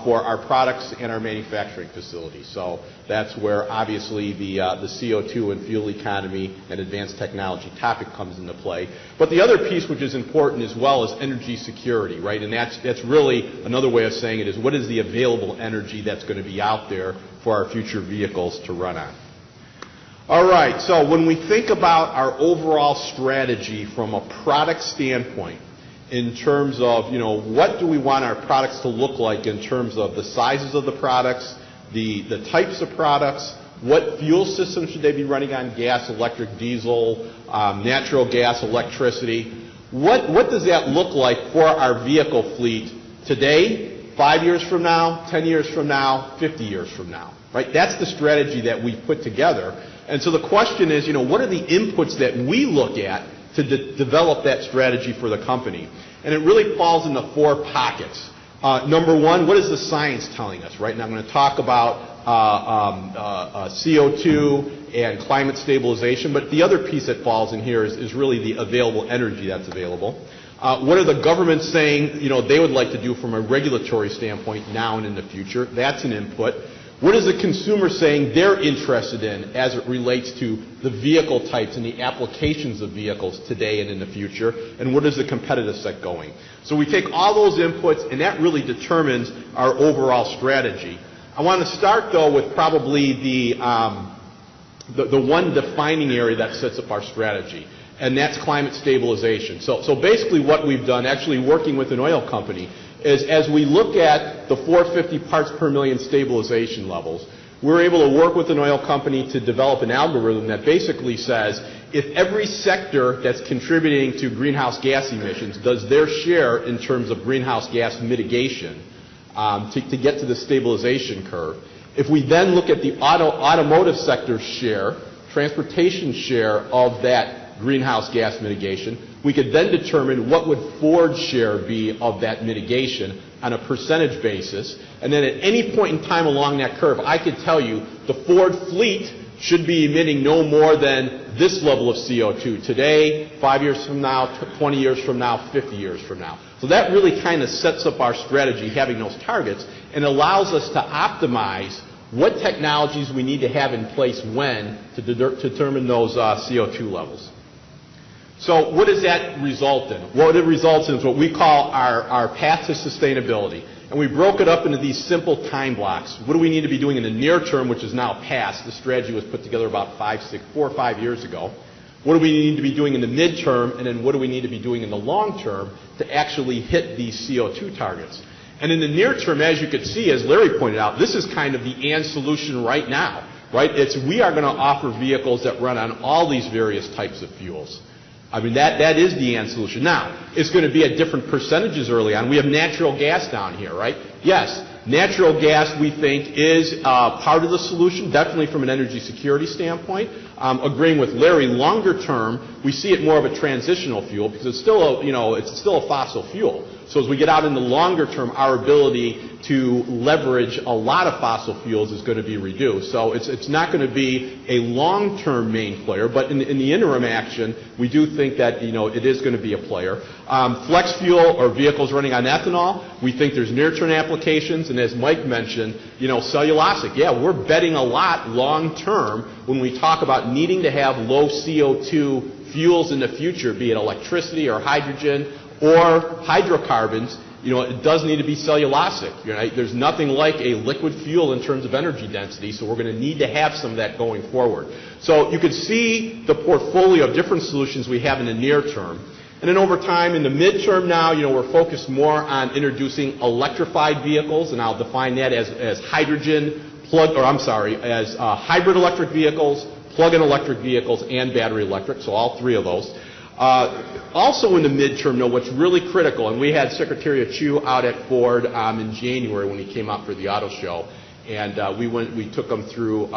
for our products and our manufacturing facilities. So that's where obviously the CO2 and fuel economy and advanced technology topic comes into play. But the other piece which is important as well is energy security, right? And that's really another way of saying it is what is the available energy that's going to be out there for our future vehicles to run on. All right, so when we think about our overall strategy from a product standpoint, in terms of, what do we want our products to look like in terms of the sizes of the products, the types of products, what fuel systems should they be running on, gas, electric, diesel, natural gas, electricity. What does that look like for our vehicle fleet today, 5 years from now, 10 years from now, 50 years from now, right? That's the strategy that we put together. And so the question is, what are the inputs that we look at to develop that strategy for the company? And it really falls into four pockets. Number one, what is the science telling us, right? And I'm going to talk about CO2 and climate stabilization, but the other piece that falls in here is really the available energy that's available. What are the governments saying, they would like to do from a regulatory standpoint now and in the future? That's an input. What is the consumer saying they're interested in as it relates to the vehicle types and the applications of vehicles today and in the future? And what is the competitive set going? So we take all those inputs, and that really determines our overall strategy. I want to start, though, with probably the one defining area that sets up our strategy, and that's climate stabilization. So basically what we've done, actually working with an oil company, is as we look at the 450 parts per million stabilization levels, we're able to work with an oil company to develop an algorithm that basically says if every sector that's contributing to greenhouse gas emissions does their share in terms of greenhouse gas mitigation to get to the stabilization curve, if we then look at the automotive sector's share, transportation share of that greenhouse gas mitigation, we could then determine what would Ford's share be of that mitigation on a percentage basis. And then at any point in time along that curve, I could tell you the Ford fleet should be emitting no more than this level of CO2 today, 5 years from now, 20 years from now, 50 years from now. So that really kind of sets up our strategy, having those targets, and allows us to optimize what technologies we need to have in place when to determine those CO2 levels. So what does that result in? What it results in is what we call our path to sustainability. And we broke it up into these simple time blocks. What do we need to be doing in the near term, which is now past? The strategy was put together about 4 or 5 years ago. What do we need to be doing in the midterm? And then what do we need to be doing in the long term to actually hit these CO2 targets? And in the near term, as you could see, as Larry pointed out, this is kind of the and solution right now, right? We are going to offer vehicles that run on all these various types of fuels. I mean, that is the and solution. Now, it's going to be at different percentages early on. We have natural gas down here, right? Yes, Natural gas, we think, is part of the solution, definitely from an energy security standpoint. Agreeing with Larry, longer term, we see it more of a transitional fuel because it's still it's still a fossil fuel. So as we get out in the longer term, our ability to leverage a lot of fossil fuels is going to be reduced. So it's not going to be a long-term main player, but in the interim action, we do think that it is going to be a player. Flex fuel or vehicles running on ethanol, we think there's near-term applications, and as Mike mentioned, cellulosic. Yeah, we're betting a lot long-term when we talk about needing to have low CO2 fuels in the future, be it electricity or hydrogen or hydrocarbons. It does need to be cellulosic. There's nothing like a liquid fuel in terms of energy density, so we're going to need to have some of that going forward. So you could see the portfolio of different solutions we have in the near term. And then over time, in the midterm now, we're focused more on introducing electrified vehicles, and I'll define that as hybrid electric vehicles, plug-in electric vehicles, and battery electric, so all three of those. Also in the midterm, what's really critical, and we had Secretary Chu out at Ford in January when he came out for the auto show, and we took them through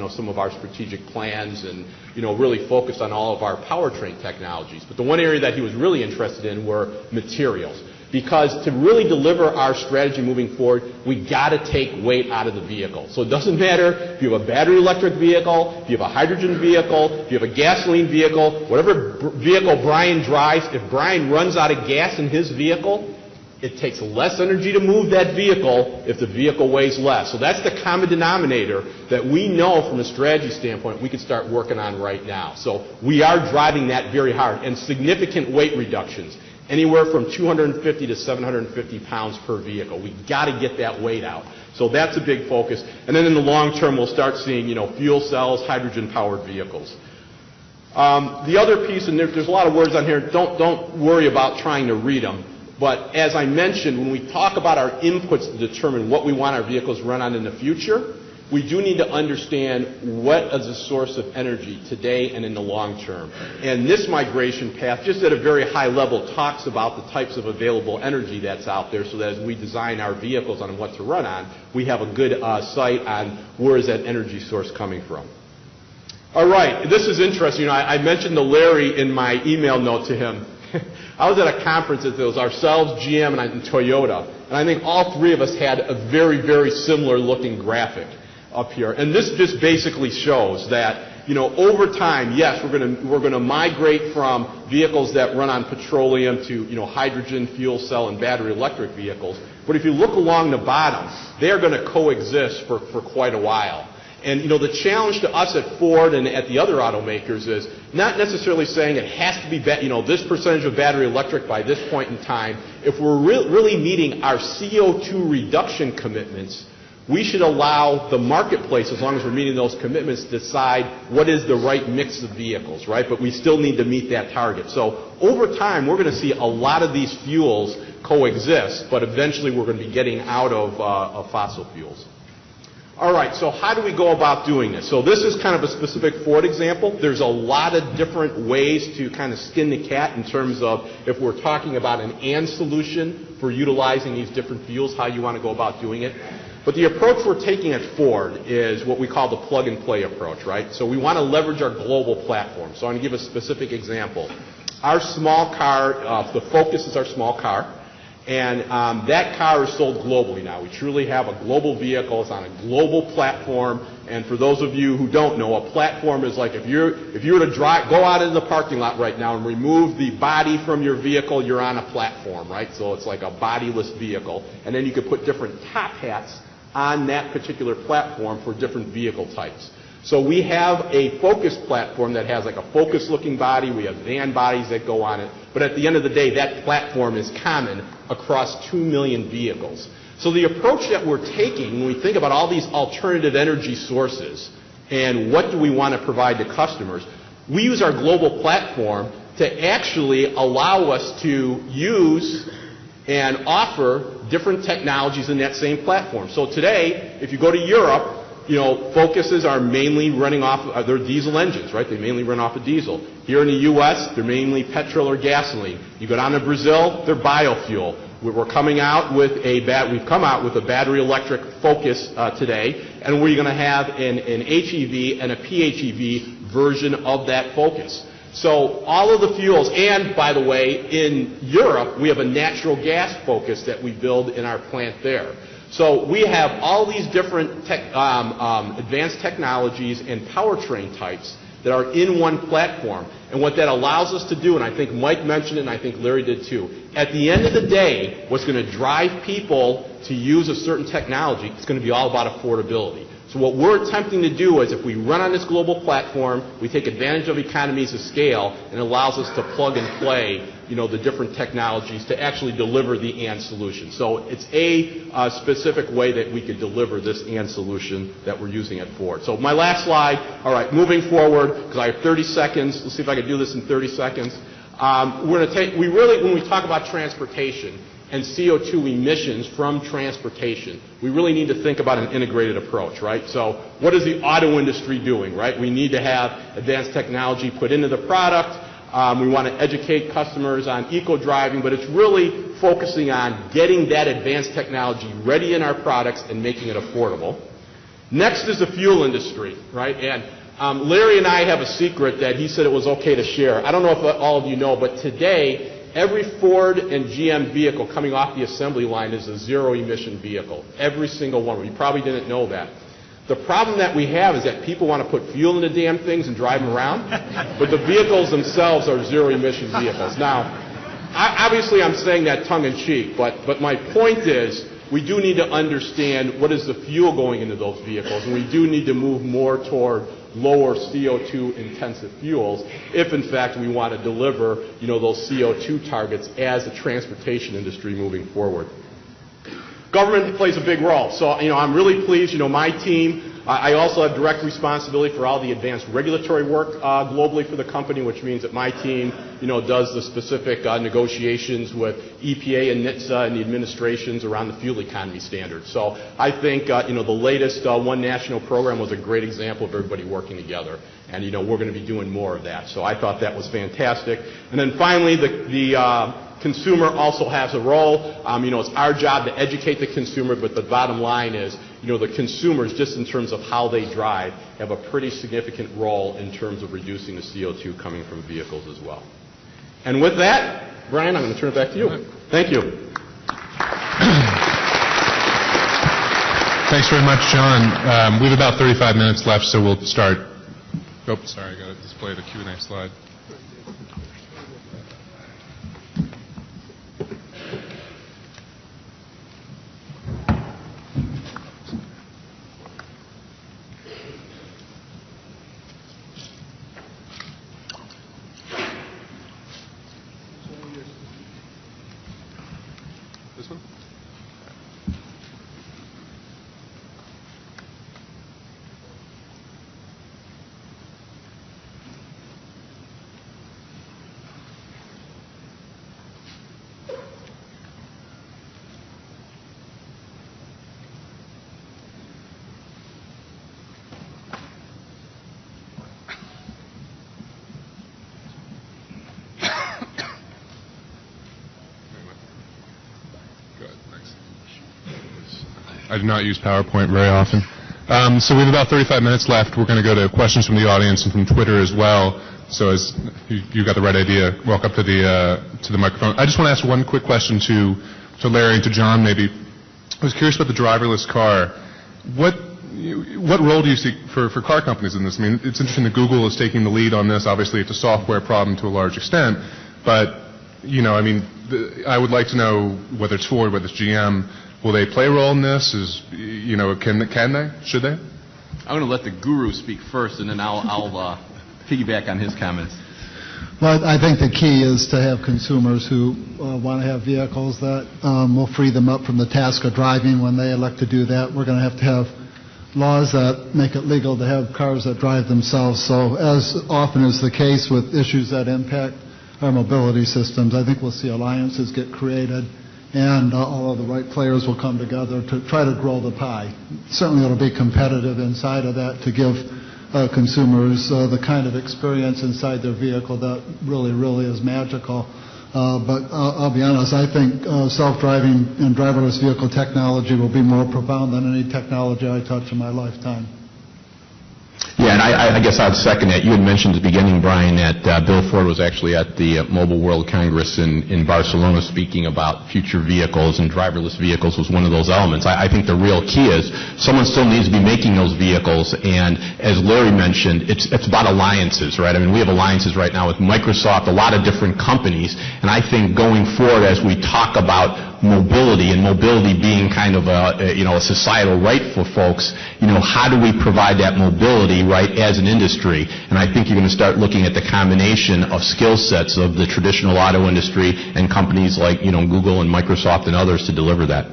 some of our strategic plans and really focused on all of our powertrain technologies. But the one area that he was really interested in were materials. Because to really deliver our strategy moving forward, we got to take weight out of the vehicle. So it doesn't matter if you have a battery electric vehicle, if you have a hydrogen vehicle, if you have a gasoline vehicle, whatever vehicle Bryan drives, if Bryan runs out of gas in his vehicle, it takes less energy to move that vehicle if the vehicle weighs less. So that's the common denominator that we know from a strategy standpoint we can start working on right now. So we are driving that very hard, and significant weight reductions. Anywhere from 250 to 750 pounds per vehicle. We've got to get that weight out. So that's a big focus. And then in the long term, we'll start seeing, fuel cells, hydrogen-powered vehicles. The other piece, and there's a lot of words on here, don't worry about trying to read them. But as I mentioned, when we talk about our inputs to determine what we want our vehicles to run on in the future, we do need to understand what is the source of energy today and in the long term. And this migration path, just at a very high level, talks about the types of available energy that's out there so that as we design our vehicles on what to run on, we have a good sight on where is that energy source coming from. All right, this is interesting. I mentioned to Larry in my email note to him. I was at a conference that was ourselves, GM, and Toyota, and I think all three of us had a very, very similar looking graphic up here. And this just basically shows that, over time, yes, we're going to migrate from vehicles that run on petroleum to, hydrogen, fuel cell, and battery electric vehicles. But if you look along the bottom, they are going to coexist for quite a while. And, the challenge to us at Ford and at the other automakers is not necessarily saying it has to be, this percentage of battery electric by this point in time. If we're really meeting our CO2 reduction commitments, we should allow the marketplace, as long as we're meeting those commitments, to decide what is the right mix of vehicles, right? But we still need to meet that target. So over time, we're going to see a lot of these fuels coexist, but eventually we're going to be getting out of fossil fuels. All right, so how do we go about doing this? So this is kind of a specific Ford example. There's a lot of different ways to kind of skin the cat in terms of if we're talking about an and solution for utilizing these different fuels, how you want to go about doing it. But the approach we're taking at Ford is what we call the plug-and-play approach, right? So we want to leverage our global platform. So I'm going to give a specific example. Our small car, the Focus is our small car, and that car is sold globally now. We truly have a global vehicle. It's on a global platform. And for those of you who don't know, a platform is like if you were to go out into the parking lot right now and remove the body from your vehicle, you're on a platform, right? So it's like a bodiless vehicle. And then you could put different top hats on that particular platform for different vehicle types. So we have a Focus platform that has like a Focus-looking body. We have van bodies that go on it. But at the end of the day, that platform is common across 2 million vehicles. So the approach that we're taking when we think about all these alternative energy sources and what do we want to provide to customers, we use our global platform to actually allow us to use and offer different technologies in that same platform. So today, if you go to Europe, Focuses are mainly running off, they're diesel engines, right? They mainly run off of diesel. Here in the U.S., they're mainly petrol or gasoline. You go down to Brazil, they're biofuel. We're coming out with we've come out with a battery electric Focus today, and we're going to have an HEV and a PHEV version of that Focus. So all of the fuels, and by the way, in Europe, we have a natural gas Focus that we build in our plant there. So we have all these different advanced technologies and powertrain types that are in one platform. And what that allows us to do, and I think Mike mentioned it, and I think Larry did too, at the end of the day, what's going to drive people to use a certain technology is going to be all about affordability. So what we're attempting to do is, if we run on this global platform, we take advantage of economies of scale, and it allows us to plug and play, the different technologies to actually deliver the and solution. So it's a specific way that we could deliver this and solution that we're using at Ford. So my last slide. All right, moving forward, because I have 30 seconds. Let's see if I can do this in 30 seconds. We're going to when we talk about transportation and CO2 emissions from transportation, we really need to think about an integrated approach, right? So what is the auto industry doing, right? We need to have advanced technology put into the product. We want to educate customers on eco-driving, but it's really focusing on getting that advanced technology ready in our products and making it affordable. Next is the fuel industry, right? And Larry and I have a secret that he said it was okay to share. I don't know if all of you know, but today, every Ford and GM vehicle coming off the assembly line is a zero-emission vehicle. Every single one. You probably didn't know that. The problem that we have is that people want to put fuel in the damn things and drive them around, but the vehicles themselves are zero-emission vehicles. Now, obviously I'm saying that tongue-in-cheek, but my point is we do need to understand what is the fuel going into those vehicles, and we do need to move more toward lower CO2 intensive fuels if in fact we want to deliver those CO2 targets as a transportation industry moving forward. Government plays a big role. So I'm really pleased, my team, I also have direct responsibility for all the advanced regulatory work globally for the company, which means that my team does the specific negotiations with EPA and NHTSA and the administrations around the fuel economy standards. So I think the latest One National program was a great example of everybody working together, and we're going to be doing more of that. So I thought that was fantastic. And then finally, the consumer also has a role. It's our job to educate the consumer, but the bottom line is, the consumers, just in terms of how they drive, have a pretty significant role in terms of reducing the CO2 coming from vehicles as well. And with that, Bryan, I'm going to turn it back to you. Thank you. Thanks very much, John. We have about 35 minutes left, so we'll start. Oh, sorry, I got to display the Q&A slide. This one? I do not use PowerPoint very often. So we have about 35 minutes left. We're going to go to questions from the audience and from Twitter as well. So as you got the right idea, walk up to the microphone. I just want to ask one quick question to Larry and to John maybe. I was curious about the driverless car. What role do you see for car companies in this? I mean, it's interesting that Google is taking the lead on this. Obviously, it's a software problem to a large extent. But, I would like to know whether it's Ford, whether it's GM, will they play a role in this? Can they? Should they? I'm going to let the guru speak first, and then I'll piggyback on his comments. Well, I think the key is to have consumers who want to have vehicles that will free them up from the task of driving. When they elect to do that, we're going to have laws that make it legal to have cars that drive themselves. So as often is the case with issues that impact our mobility systems, I think we'll see alliances get created, and all of the right players will come together to try to grow the pie. Certainly it'll be competitive inside of that to give consumers the kind of experience inside their vehicle that really, really is magical. But I'll be honest, I think self-driving and driverless vehicle technology will be more profound than any technology I touch in my lifetime. Yeah, and I guess I'd second that. You had mentioned at the beginning, Bryan, that Bill Ford was actually at the Mobile World Congress in Barcelona speaking about future vehicles, and driverless vehicles was one of those elements. I think the real key is someone still needs to be making those vehicles, and as Larry mentioned, it's about alliances, right? I mean, we have alliances right now with Microsoft, a lot of different companies, and I think going forward as we talk about mobility, and mobility being kind of a societal right for folks, how do we provide that mobility right as an industry? And I think you're going to start looking at the combination of skill sets of the traditional auto industry and companies like Google and Microsoft and others to deliver that.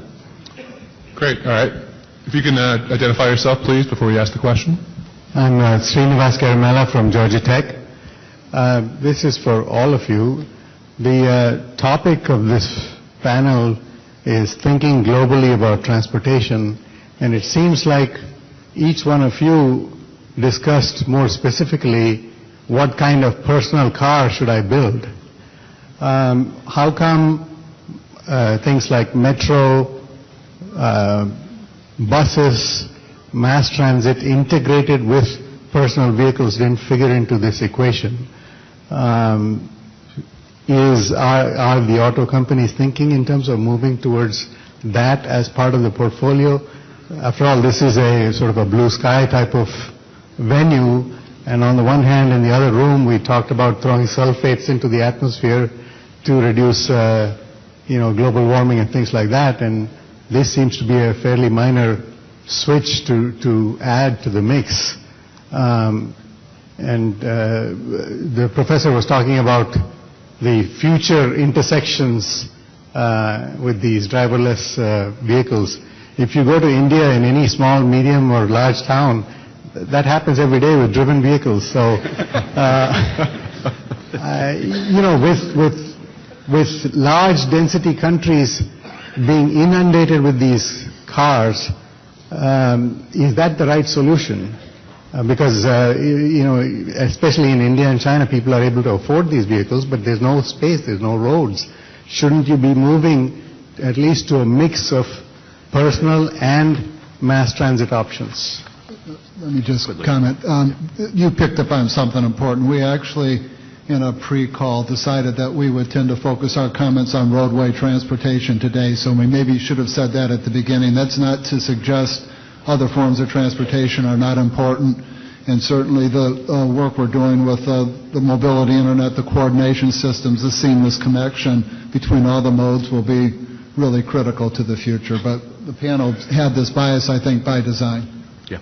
Great. All right. If you can identify yourself, please, before we ask the question. I'm Srinivas Karamella from Georgia Tech. This is for all of you. The topic of this panel is thinking globally about transportation, and it seems like each one of you discussed more specifically what kind of personal car should I build. How come things like metro, buses, mass transit integrated with personal vehicles didn't figure into this equation? Are the auto companies thinking in terms of moving towards that as part of the portfolio? After all, this is a sort of a blue sky type of venue, and on the one hand, in the other room, we talked about throwing sulfates into the atmosphere to reduce, global warming and things like that, and this seems to be a fairly minor switch to add to the mix. The professor was talking about the future intersections with these driverless vehicles. If you go to India in any small, medium, or large town, that happens every day with driven vehicles. So, with large density countries being inundated with these cars, is that the right solution? Because, especially in India and China, people are able to afford these vehicles, but there's no space, there's no roads. Shouldn't you be moving at least to a mix of personal and mass transit options? Let me just comment. You picked up on something important. We actually, in a pre-call, decided that we would tend to focus our comments on roadway transportation today, so we maybe should have said that at the beginning. That's not to suggest other forms of transportation are not important, and certainly the work we're doing with the mobility internet, the coordination systems, the seamless connection between all the modes will be really critical to the future. But the panel had this bias, I think, by design. Yeah.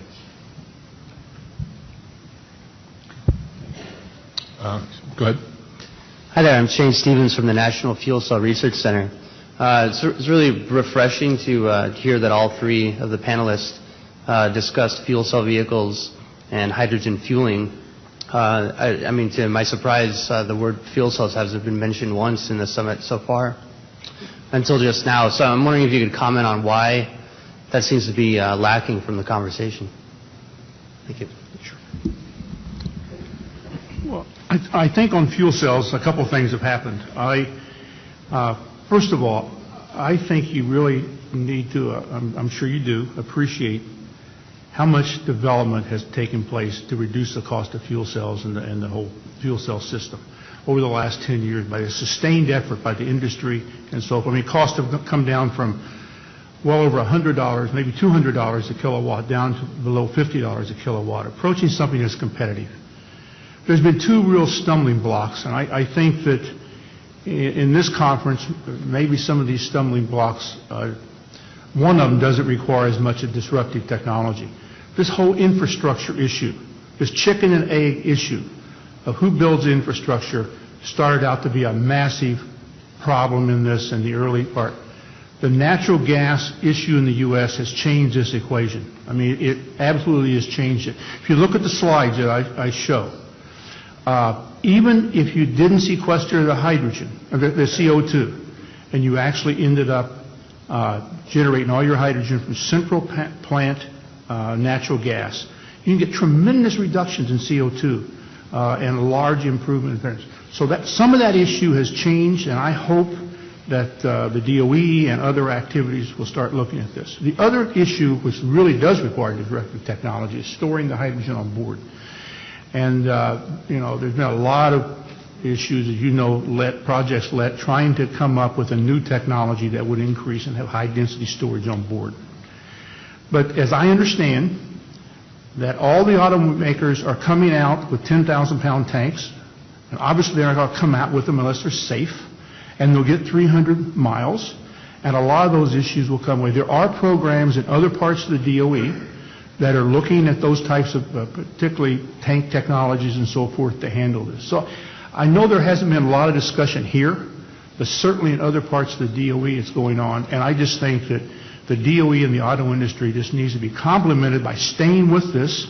Go ahead. Hi there, I'm Shane Stevens from the National Fuel Cell Research Center. It's really refreshing to hear that all three of the panelists discussed fuel cell vehicles and hydrogen fueling. I mean, to my surprise, the word fuel cells hasn't been mentioned once in the summit so far, until just now. So I'm wondering if you could comment on why that seems to be lacking from the conversation. Thank you. Sure. Well, I think on fuel cells, a couple of things have happened. First of all, I think you really need to, I'm sure you do, appreciate how much development has taken place to reduce the cost of fuel cells and the whole fuel cell system over the last 10 years by a sustained effort by the industry and so forth. I mean, costs have come down from well over $100, maybe $200 a kilowatt, down to below $50 a kilowatt, approaching something that's competitive. There's been two real stumbling blocks, and I think that in this conference, maybe some of these stumbling blocks, one of them doesn't require as much a disruptive technology. This whole infrastructure issue, this chicken and egg issue of who builds infrastructure started out to be a massive problem in this in the early part. The natural gas issue in the U.S. has changed this equation. I mean, it absolutely has changed it. If you look at the slides that I show, even if you didn't sequester the hydrogen, the CO2, and you actually ended up generating all your hydrogen from central plant natural gas, you can get tremendous reductions in CO2 and a large improvement in fairness. So that some of that issue has changed, and I hope that the DOE and other activities will start looking at this. The other issue, which really does require disruptive technology, is storing the hydrogen on board. And, there's been a lot of issues, as you know, projects trying to come up with a new technology that would increase and have high-density storage on board. But as I understand, that all the automakers are coming out with 10,000-pound tanks, and obviously they're not going to come out with them unless they're safe, and they'll get 300 miles, and a lot of those issues will come away. There are programs in other parts of the DOE that are looking at those types of, particularly tank technologies and so forth, to handle this. So I know there hasn't been a lot of discussion here, but certainly in other parts of the DOE it's going on, and I just think that the DOE and the auto industry just needs to be complemented by staying with this,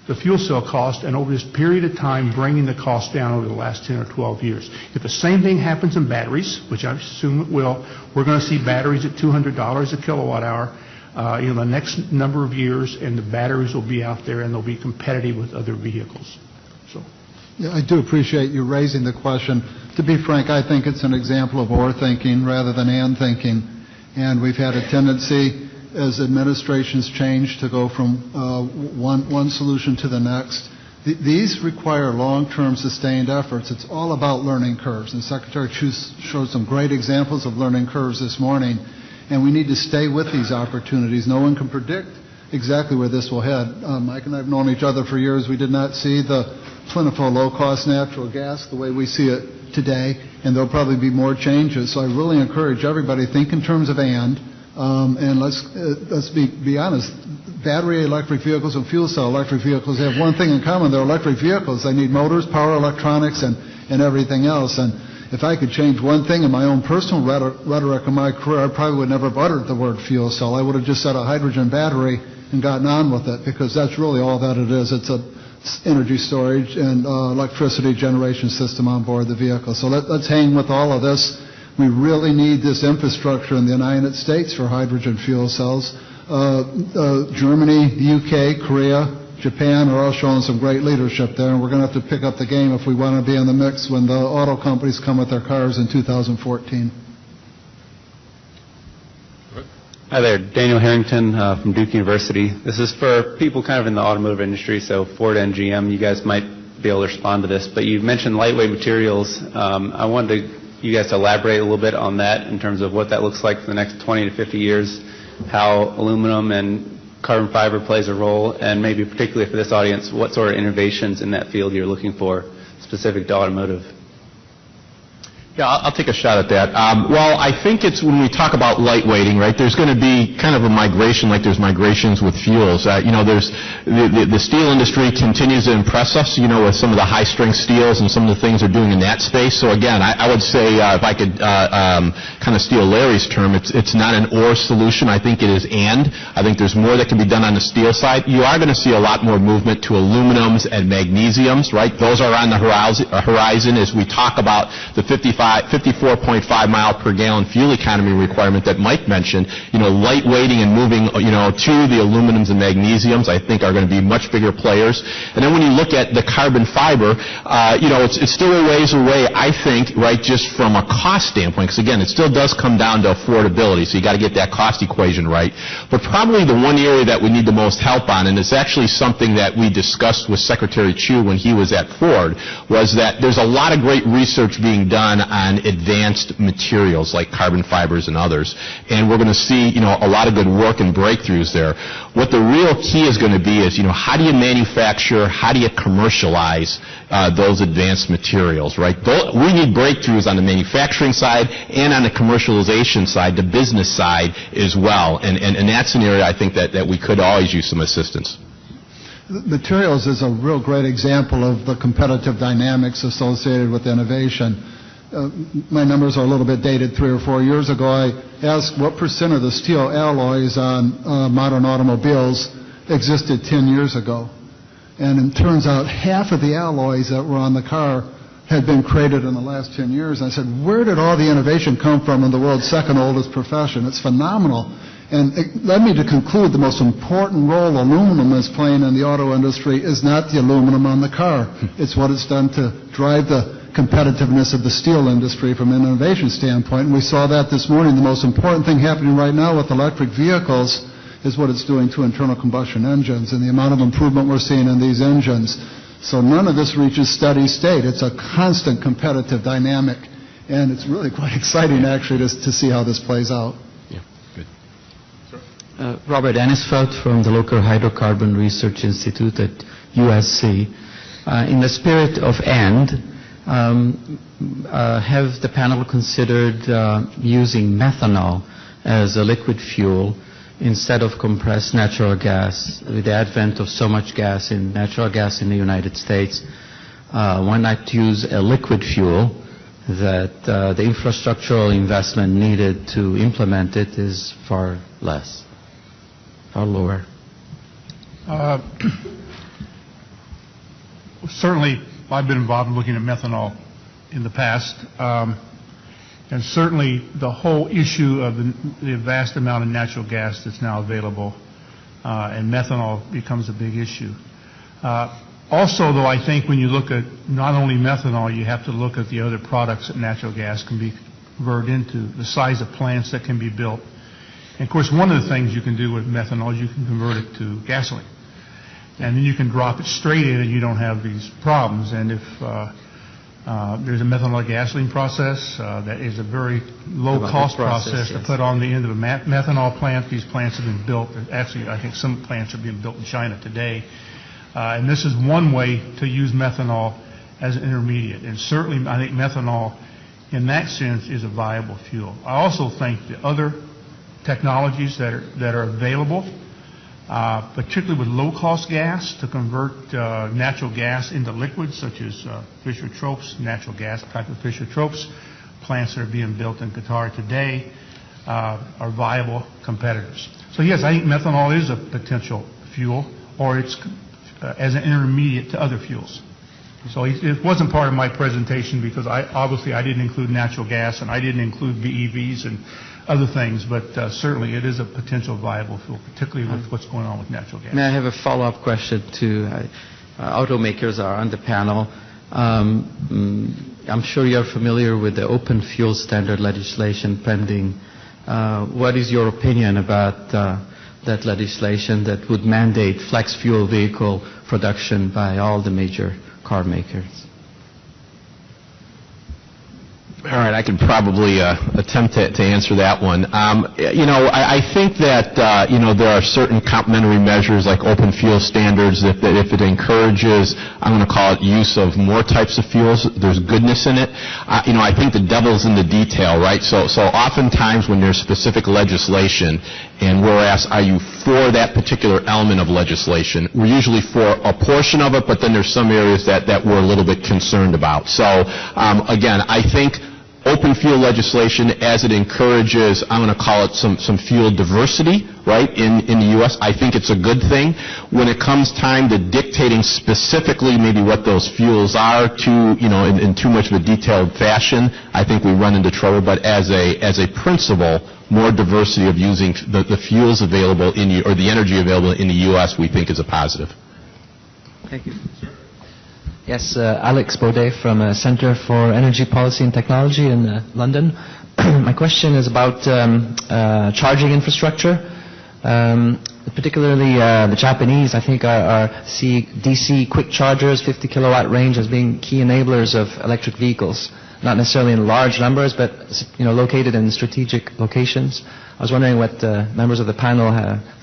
the fuel cell cost, and over this period of time bringing the cost down over the last 10 or 12 years. If the same thing happens in batteries, which I assume it will, we're going to see batteries at $200 a kilowatt hour in the next number of years, and the batteries will be out there and they'll be competitive with other vehicles. So. Yeah, I do appreciate you raising the question. To be frank, I think it's an example of or thinking rather than and thinking. And we've had a tendency, as administrations change, to go from one solution to the next. These require long-term sustained efforts. It's all about learning curves. And Secretary Chu showed some great examples of learning curves this morning. And we need to stay with these opportunities. No one can predict exactly where this will head. Mike and I have known each other for years. We did not see the plentiful low-cost natural gas the way we see it today, and there'll probably be more changes. So I really encourage everybody to think in terms of and let's be honest. Battery electric vehicles and fuel cell electric vehicles have one thing in common. They're electric vehicles. They need motors, power electronics, and everything else. And if I could change one thing in my own personal rhetoric of my career, I probably would never have uttered the word fuel cell. I would have just said a hydrogen battery and gotten on with it, because that's really all that it is. It's a energy storage and electricity generation system on board the vehicle. So let's hang with all of this. We really need this infrastructure in the United States for hydrogen fuel cells. Germany, the UK, Korea, Japan are all showing some great leadership there, and we're going to have to pick up the game if we want to be in the mix when the auto companies come with their cars in 2014. Hi there, Daniel Harrington from Duke University. This is for people kind of in the automotive industry, so Ford and GM. You guys might be able to respond to this, but you mentioned lightweight materials. I wanted you guys to elaborate a little bit on that in terms of what that looks like for the next 20 to 50 years, how aluminum and carbon fiber plays a role, and maybe particularly for this audience, what sort of innovations in that field you're looking for specific to automotive. Yeah, I'll take a shot at that. Well, I think it's when we talk about lightweighting, right, there's going to be kind of a migration like there's migrations with fuels. There's the steel industry continues to impress us, with some of the high-strength steels and some of the things they're doing in that space. So, again, I would say if I could kind of steal Larry's term, it's not an or solution. I think it is and. I think there's more that can be done on the steel side. You are going to see a lot more movement to aluminums and magnesiums, right? Those are on the horizon as we talk about the 54.5 mile per gallon fuel economy requirement that Mike mentioned. Lightweighting and moving, to the aluminums and magnesiums, I think are going to be much bigger players. And then when you look at the carbon fiber, it's still a ways away, I think, right, just from a cost standpoint, because again, it still does come down to affordability, so you got to get that cost equation right. But probably the one area that we need the most help on, and it's actually something that we discussed with Secretary Chu when he was at Ford, was that there's a lot of great research being done on advanced materials like carbon fibers and others. And we're going to see, a lot of good work and breakthroughs there. What the real key is going to be is, how do you manufacture, how do you commercialize those advanced materials, right? We need breakthroughs on the manufacturing side and on the commercialization side, the business side as well. And that's an area I think that we could always use some assistance. Materials is a real great example of the competitive dynamics associated with innovation. My numbers are a little bit dated 3 or 4 years ago. I asked what percent of the steel alloys on modern automobiles existed 10 years ago. And it turns out half of the alloys that were on the car had been created in the last 10 years. And I said, where did all the innovation come from in the world's second oldest profession? It's phenomenal. And it led me to conclude the most important role aluminum is playing in the auto industry is not the aluminum on the car. It's what it's done to drive the competitiveness of the steel industry from an innovation standpoint. And we saw that this morning. The most important thing happening right now with electric vehicles is what it's doing to internal combustion engines and the amount of improvement we're seeing in these engines. So none of this reaches steady state. It's a constant competitive dynamic, and it's really quite exciting, actually, to see how this plays out. Yeah, good. Robert Anisfeld from the local Hydrocarbon Research Institute at USC. In the spirit of have the panel considered using methanol as a liquid fuel instead of compressed natural gas? With the advent of so much natural gas in the United States, why not use a liquid fuel that the infrastructural investment needed to implement it is far less, far lower? Certainly, I've been involved in looking at methanol in the past. And certainly the whole issue of the vast amount of natural gas that's now available, and methanol becomes a big issue. Also, though, I think when you look at not only methanol, you have to look at the other products that natural gas can be converted into, the size of plants that can be built. And of course, one of the things you can do with methanol is you can convert it to gasoline. And then you can drop it straight in and you don't have these problems. And if there's a methanol gasoline process that is a very low-cost process to put on the end of a methanol plant. These plants have been built. Actually, I think some plants are being built in China today. And this is one way to use methanol as an intermediate. And certainly, I think methanol, in that sense, is a viable fuel. I also think the other technologies that are available, particularly with low-cost gas, to convert natural gas into liquids, such as Fischer-Tropsch, natural gas type of Fischer-Tropsch, plants that are being built in Qatar today are viable competitors. So yes, I think methanol is a potential fuel, or it's as an intermediate to other fuels. So it wasn't part of my presentation because obviously I didn't include natural gas and I didn't include BEVs and other things, but certainly it is a potential viable fuel, particularly with what's going on with natural gas. May I have a follow-up question to automakers are on the panel. I'm sure you're familiar with the open fuel standard legislation pending. What is your opinion about that legislation that would mandate flex fuel vehicle production by all the major car makers? All right, I could probably attempt to answer that one. I think that, there are certain complementary measures like open fuel standards that if it encourages, I'm going to call it use of more types of fuels, there's goodness in it. I think the devil's in the detail, right? So oftentimes when there's specific legislation and we're asked, are you for that particular element of legislation? We're usually for a portion of it, but then there's some areas that we're a little bit concerned about. So, again, I think open fuel legislation, as it encourages, I'm going to call it some fuel diversity, right, in the U.S., I think it's a good thing. When it comes time to dictating specifically maybe what those fuels are in too much of a detailed fashion, I think we run into trouble. But as a principle, more diversity of using the fuels available or the energy available in the U.S., we think is a positive. Thank you. Yes, Alex Baudet from Center for Energy Policy and Technology in London. My question is about charging infrastructure. Particularly the Japanese, I think, see DC quick chargers, 50 kilowatt range, as being key enablers of electric vehicles. Not necessarily in large numbers, but located in strategic locations. I was wondering what members of the panel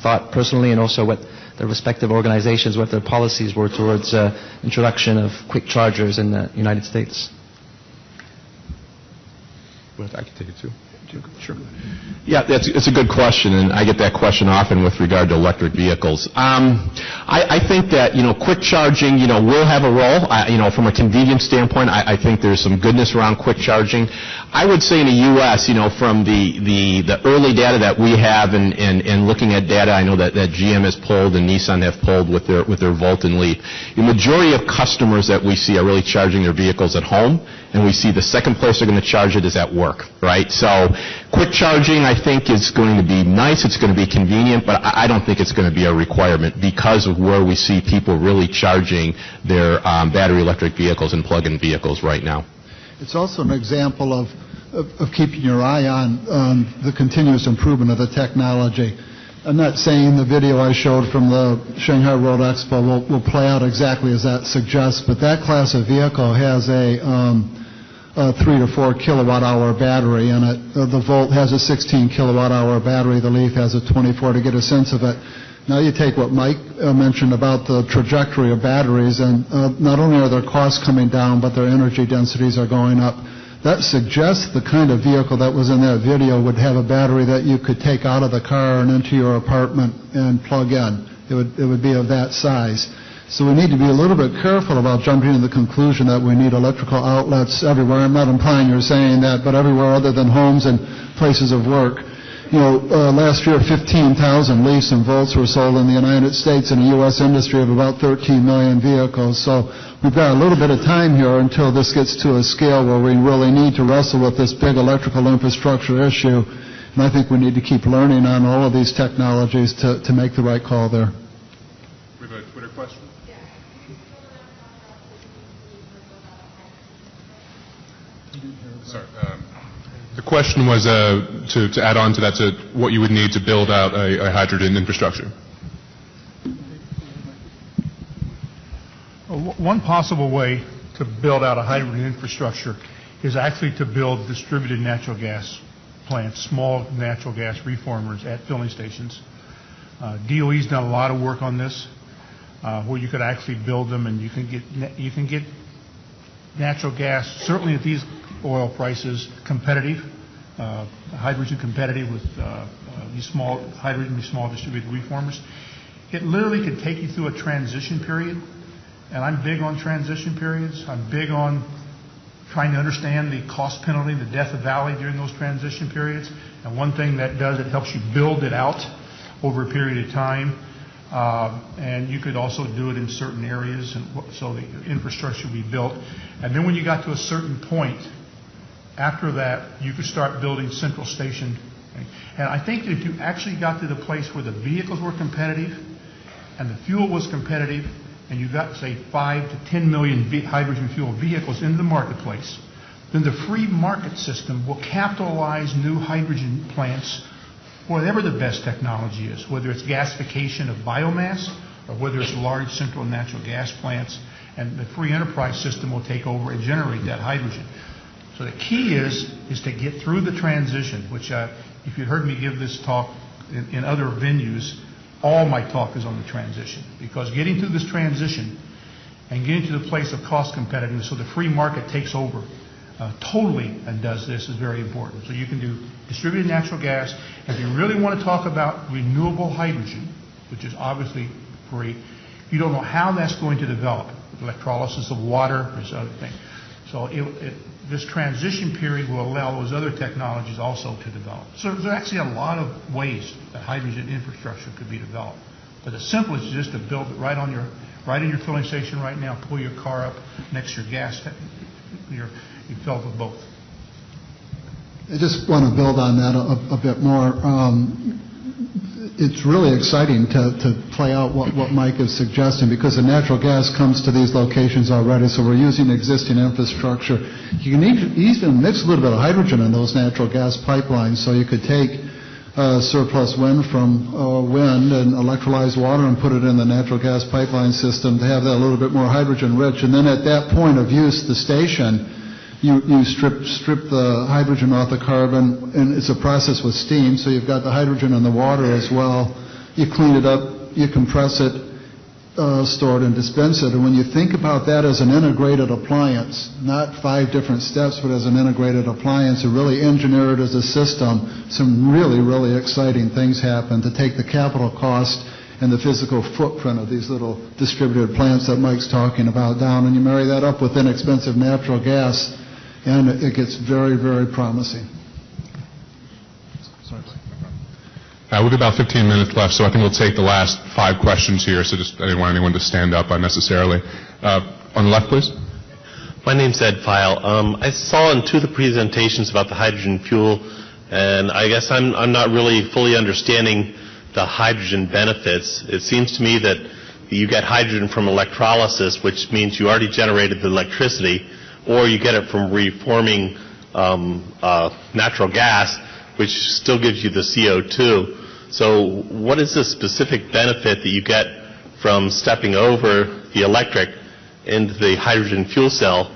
thought personally, and also what their respective organizations, what their policies were towards introduction of quick chargers in the United States. I can take it too. Sure. Yeah, it's a good question, and I get that question often with regard to electric vehicles. I think that quick charging will have a role. From a convenience standpoint, I think there's some goodness around quick charging. I would say in the U.S., from the early data that we have and looking at data, I know that GM has pulled and Nissan have pulled with their Volt and Leap. The majority of customers that we see are really charging their vehicles at home, and we see the second place they're going to charge it is at work, right? So quick charging, I think, is going to be nice. It's going to be convenient, but I don't think it's going to be a requirement because of where we see people really charging their battery electric vehicles and plug-in vehicles right now. it's also an example of keeping your eye on the continuous improvement of the technology. I'm not saying the video I showed from the Shanghai World Expo will play out exactly as that suggests, but that class of vehicle has a 3 to 4 kilowatt hour battery in it. The Volt has a 16 kilowatt hour battery. The Leaf has a 24, to get a sense of it. Now you take what Mike mentioned about the trajectory of batteries, and not only are their costs coming down, but their energy densities are going up. That suggests the kind of vehicle that was in that video would have a battery that you could take out of the car and into your apartment and plug in. It would be of that size. So we need to be a little bit careful about jumping to the conclusion that we need electrical outlets everywhere. I'm not implying you're saying that, but everywhere other than homes and places of work. You know, last year 15,000 Leafs and Volts were sold in the United States in a U.S. industry of about 13 million vehicles. So we've got a little bit of time here until this gets to a scale where we really need to wrestle with this big electrical infrastructure issue. And I think we need to keep learning on all of these technologies to make the right call there. We have a Twitter question? Sorry. The question was to add on to that, to what you would need to build out a hydrogen infrastructure. One possible way to build out a hydrogen infrastructure is actually to build distributed natural gas plants, small natural gas reformers at filling stations. DOE's done a lot of work on this, where you could actually build them, and you can get natural gas, certainly at these oil prices, competitive, hydrogen competitive with these small distributed reformers. It literally could take you through a transition period, and I'm big on transition periods. I'm big on trying to understand the cost penalty, the death of valley during those transition periods. And one thing that does, it helps you build it out over a period of time. And you could also do it in certain areas, and so the infrastructure would be built. And then when you got to a certain point, after that, you could start building central station. And I think that if you actually got to the place where the vehicles were competitive and the fuel was competitive, and you got, say, 5 to 10 million hydrogen fuel vehicles into the marketplace, then the free market system will capitalize new hydrogen plants, whatever the best technology is, whether it's gasification of biomass or whether it's large central natural gas plants, and the free enterprise system will take over and generate that hydrogen. So the key is to get through the transition, which if you heard me give this talk in other venues, all my talk is on the transition, because getting through this transition and getting to the place of cost competitiveness so the free market takes over totally and does this is very important. So you can do distributed natural gas. If you really want to talk about renewable hydrogen, which is obviously free, you don't know how that's going to develop. Electrolysis of water, there's other things. So this transition period will allow those other technologies also to develop. So there's actually a lot of ways that hydrogen infrastructure could be developed. But the simplest is just to build it right in your filling station right now. Pull your car up next to your gas. You fill it with both. I just want to build on that a bit more. It's really exciting to play out what Mike is suggesting, because the natural gas comes to these locations already, so we're using existing infrastructure. You can even mix a little bit of hydrogen in those natural gas pipelines, so you could take surplus wind from wind and electrolyze water and put it in the natural gas pipeline system to have that a little bit more hydrogen rich. And then at that point of use, the station, you strip the hydrogen off the carbon, and it's a process with steam, so you've got the hydrogen in the water as well. You clean it up, you compress it, store it, and dispense it. And when you think about that as an integrated appliance, not 5 different steps, but as an integrated appliance, and really engineer it as a system, some really, really exciting things happen to take the capital cost and the physical footprint of these little distributed plants that Mike's talking about down, and you marry that up with inexpensive natural gas, and it gets very, very promising. Sorry. We've about 15 minutes left, so I think we'll take the last 5 questions here, so just I didn't want anyone to stand up unnecessarily. On the left, please. My name's Ed File. I saw in 2 of the presentations about the hydrogen fuel, and I guess I'm not really fully understanding the hydrogen benefits. It seems to me that you get hydrogen from electrolysis, which means you already generated the electricity. or you get it from reforming natural gas, which still gives you the CO2. So what is the specific benefit that you get from stepping over the electric into the hydrogen fuel cell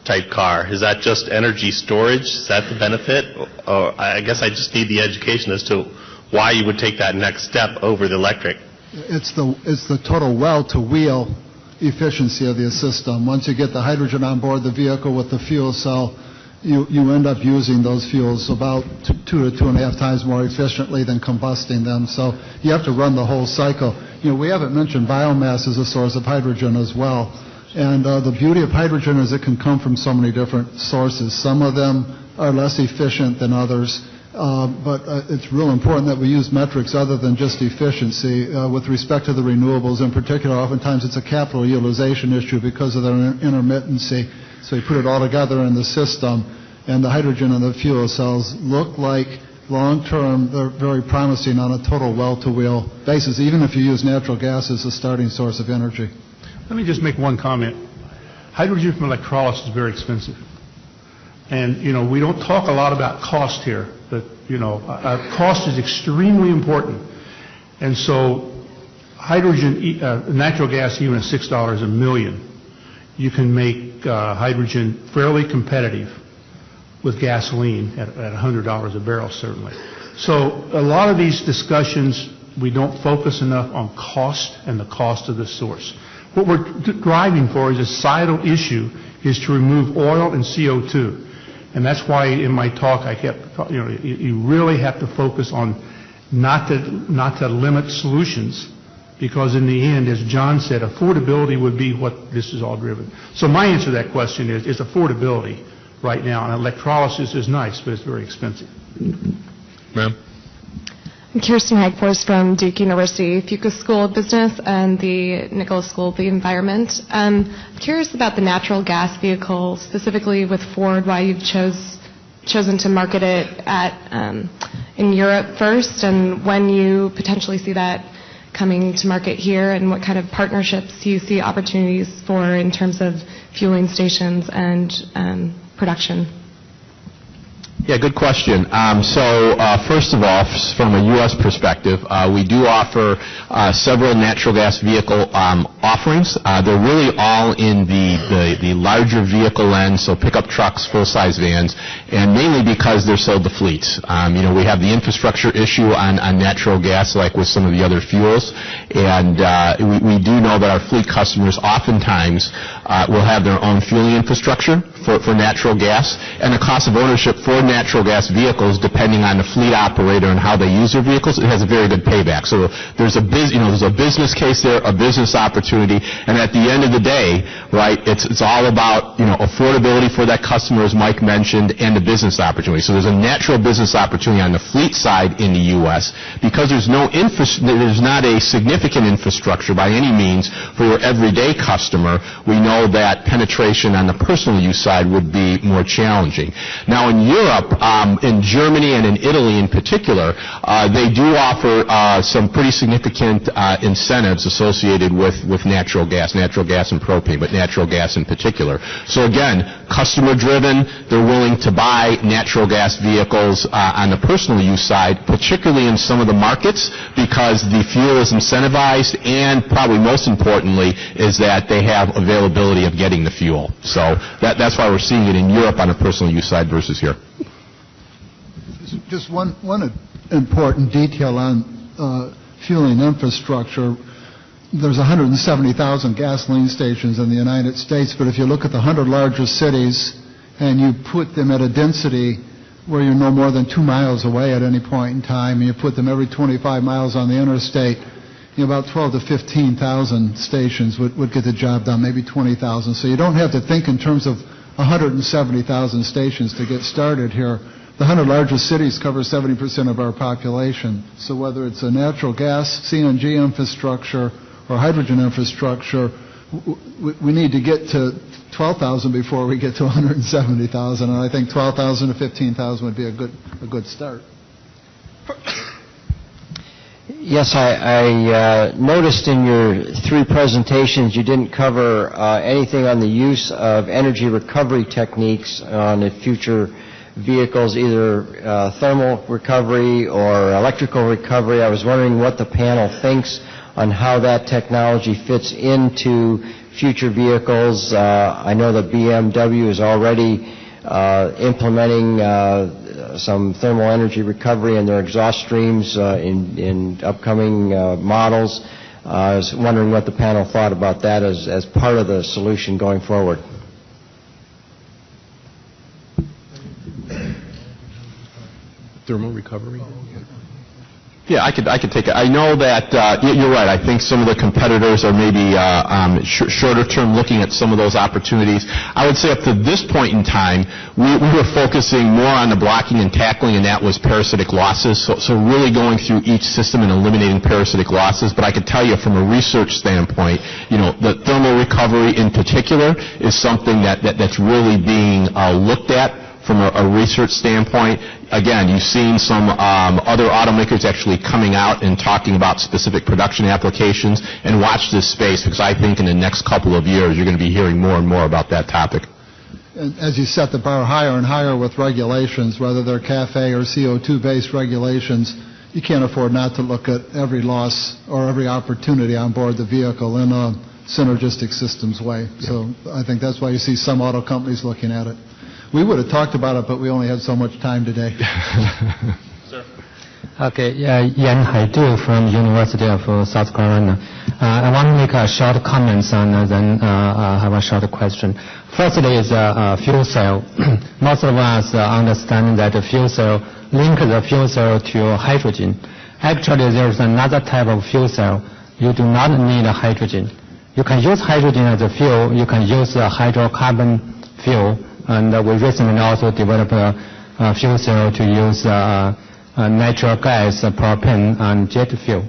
type car? Is that just energy storage? Is that the benefit? Or I guess I just need the education as to why you would take that next step over the electric. It's the total well-to-wheel efficiency of the system. Once you get the hydrogen on board the vehicle with the fuel cell, you end up using those fuels about 2 to 2.5 times more efficiently than combusting them. So you have to run the whole cycle. We haven't mentioned biomass as a source of hydrogen as well. And the beauty of hydrogen is it can come from so many different sources. Some of them are less efficient than others. But it's real important that we use metrics other than just efficiency. With respect to the renewables in particular, oftentimes it's a capital utilization issue because of their intermittency. So you put it all together in the system, and the hydrogen and the fuel cells look like long-term, they're very promising on a total well-to-wheel basis, even if you use natural gas as a starting source of energy. Let me just make one comment. Hydrogen from electrolysis is very expensive. And, we don't talk a lot about cost here, but, cost is extremely important. And so hydrogen, natural gas even at $6 a million, you can make hydrogen fairly competitive with gasoline at $100 a barrel, certainly. So a lot of these discussions, we don't focus enough on cost and the cost of the source. What we're driving for is a societal issue is to remove oil and CO2. And that's why in my talk I kept, you really have to focus on not to limit solutions, because in the end, as John said, affordability would be what this is all driven. So my answer to that question is affordability right now. And electrolysis is nice, but it's very expensive. Ma'am? I'm Kirsten Hagforst from Duke University Fuqua School of Business and the Nicholas School of the Environment. I'm curious about the natural gas vehicle, specifically with Ford, why you've chosen to market it in Europe first, and when you potentially see that coming to market here, and what kind of partnerships you see opportunities for in terms of fueling stations and production. Yeah, good question. So first of all, from a U.S. perspective, we do offer several natural gas vehicle offerings. They're really all in the larger vehicle end, so pickup trucks, full-size vans, and mainly because they're sold to fleets. We have the infrastructure issue on natural gas, like with some of the other fuels, and we do know that our fleet customers oftentimes will have their own fueling infrastructure for natural gas, and the cost of ownership for natural gas vehicles, depending on the fleet operator and how they use their vehicles, it has a very good payback. So there's a business case there, a business opportunity, and at the end of the day, right, it's all about affordability for that customer, as Mike mentioned, and the business opportunity. So there's a natural business opportunity on the fleet side in the U.S. because there's not a significant infrastructure by any means for your everyday customer. We know that penetration on the personal use side would be more challenging. Now in Europe, in Germany and in Italy in particular, they do offer some pretty significant incentives associated with natural gas and propane, but natural gas in particular. So again, customer driven, they're willing to buy natural gas vehicles on the personal use side, particularly in some of the markets, because the fuel is incentivized, and probably most importantly is that they have availability of getting the fuel. So that's why we're seeing it in Europe on a personal use side versus here. Just one important detail on fueling infrastructure. There's 170,000 gasoline stations in the United States, but if you look at the 100 largest cities and you put them at a density where you're no more than 2 miles away at any point in time, and you put them every 25 miles on the interstate, about 12 to 15,000 stations would get the job done, maybe 20,000. So you don't have to think in terms of 170,000 stations to get started here. The 100 largest cities cover 70% of our population. So whether it's a natural gas, CNG infrastructure, or hydrogen infrastructure, we need to get to 12,000 before we get to 170,000. And I think 12,000 to 15,000 would be a good start. Yes, I noticed in your three presentations you didn't cover anything on the use of energy recovery techniques on the future vehicles, either thermal recovery or electrical recovery. I was wondering what the panel thinks on how that technology fits into future vehicles. I know that BMW is already implementing some thermal energy recovery in their exhaust streams in upcoming models. I was wondering what the panel thought about that as part of the solution going forward. Thermal recovery? Yeah, I could take it. I know that you're right. I think some of the competitors are maybe shorter term looking at some of those opportunities. I would say up to this point in time, we were focusing more on the blocking and tackling, and that was parasitic losses. So really going through each system and eliminating parasitic losses. But I could tell you from a research standpoint, the thermal recovery in particular is something that's really being looked at from a research standpoint. Again, you've seen some other automakers actually coming out and talking about specific production applications, and watch this space, because I think in the next couple of years you're going to be hearing more and more about that topic. And as you set the bar higher and higher with regulations, whether they're CAFE or CO2-based regulations, you can't afford not to look at every loss or every opportunity on board the vehicle in a synergistic systems way. So I think that's why you see some auto companies looking at it. We would have talked about it, but we only had so much time today. Sir. Okay, Yan Haidu from University of South Carolina. I want to make a short comments and then have a short question. Firstly is fuel cell. Most of us understand that the fuel cell link the fuel cell to hydrogen. Actually, there's another type of fuel cell. You do not need a hydrogen. You can use hydrogen as a fuel. You can use a hydrocarbon fuel. And we recently also developed a fuel cell to use natural gas, propane, and jet fuel.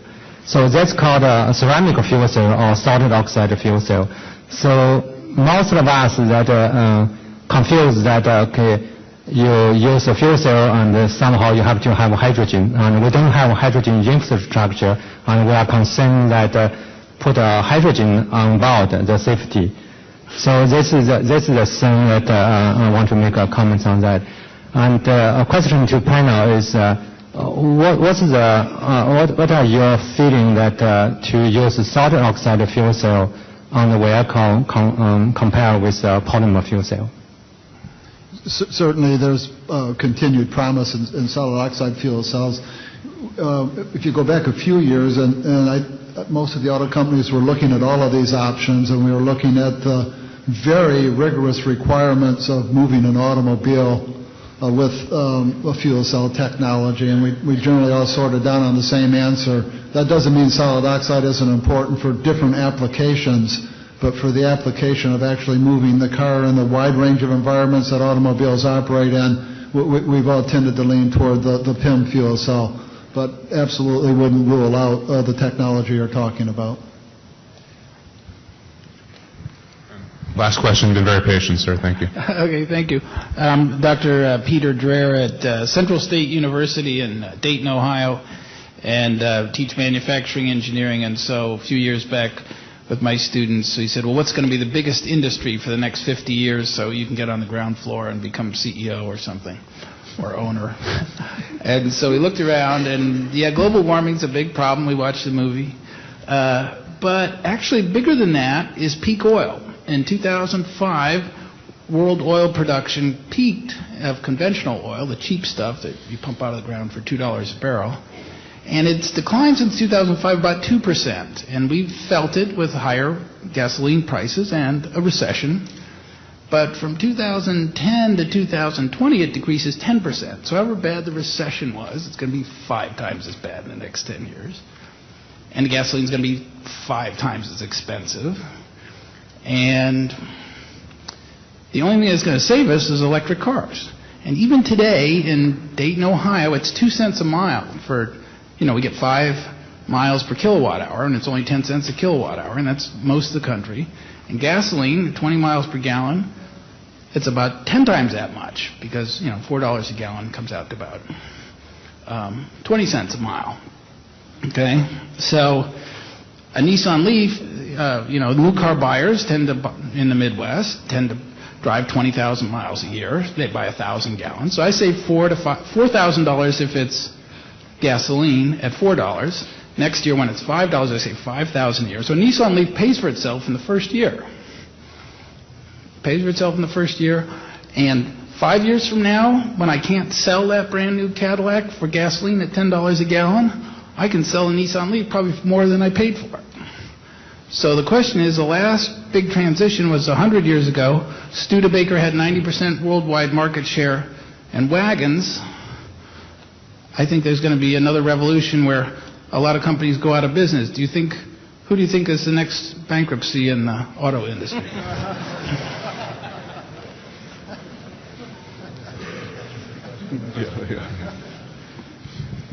So that's called a ceramic fuel cell or solid oxide fuel cell. So most of us that confuse that, you use a fuel cell and somehow you have to have hydrogen. And we don't have hydrogen infrastructure, and we are concerned that put hydrogen on board, the safety. So this is the thing that I want to make a comment on that. And a question to panel is, what are your feeling that to use a solid oxide fuel cell on the vehicle compared with a polymer fuel cell? Certainly, there's continued promise in solid oxide fuel cells. If you go back a few years, most of the auto companies were looking at all of these options, and we were looking at the very rigorous requirements of moving an automobile with a fuel cell technology, and we generally all sorted down on the same answer. That doesn't mean solid oxide isn't important for different applications, but for the application of actually moving the car in the wide range of environments that automobiles operate in, we've all tended to lean toward the PIM fuel cell, but absolutely wouldn't rule out the technology you're talking about. Last question. Been very patient, sir. Thank you. Okay, thank you. Dr. Peter Dreher at Central State University in Dayton, Ohio, and teach manufacturing engineering. And so a few years back with my students, he said, well, what's going to be the biggest industry for the next 50 years so you can get on the ground floor and become CEO or something, or owner? And so we looked around, and yeah, global warming's a big problem. We watched the movie. But actually bigger than that is peak oil. In 2005, world oil production peaked of conventional oil, the cheap stuff that you pump out of the ground for $2 a barrel, and it's declined since 2005 about 2%. And we've felt it with higher gasoline prices and a recession. But from 2010 to 2020, it decreases 10%. So however bad the recession was, it's going to be 5 times as bad in the next 10 years. And the gasoline's going to be 5 times as expensive. And the only thing that's going to save us is electric cars. And even today in Dayton, Ohio, it's 2 cents a mile for, we get 5 miles per kilowatt hour, and it's only 10 cents a kilowatt hour, and that's most of the country. And gasoline, 20 miles per gallon, it's about 10 times that much, because, $4 a gallon comes out to about 20 cents a mile. Okay? So a Nissan Leaf, new car buyers in the Midwest tend to drive 20,000 miles a year. They buy 1,000 gallons. So I save $4,000 if it's gasoline at $4. Next year when it's $5, I save $5,000 a year. So a Nissan Leaf pays for itself in the first year. Pays for itself in the first year. And 5 years from now, when I can't sell that brand new Cadillac for gasoline at $10 a gallon, I can sell a Nissan Leaf probably for more than I paid for it. So the question is, the last big transition was 100 years ago. Studebaker had 90% worldwide market share in wagons. I think there's going to be another revolution where a lot of companies go out of business. Who do you think is the next bankruptcy in the auto industry?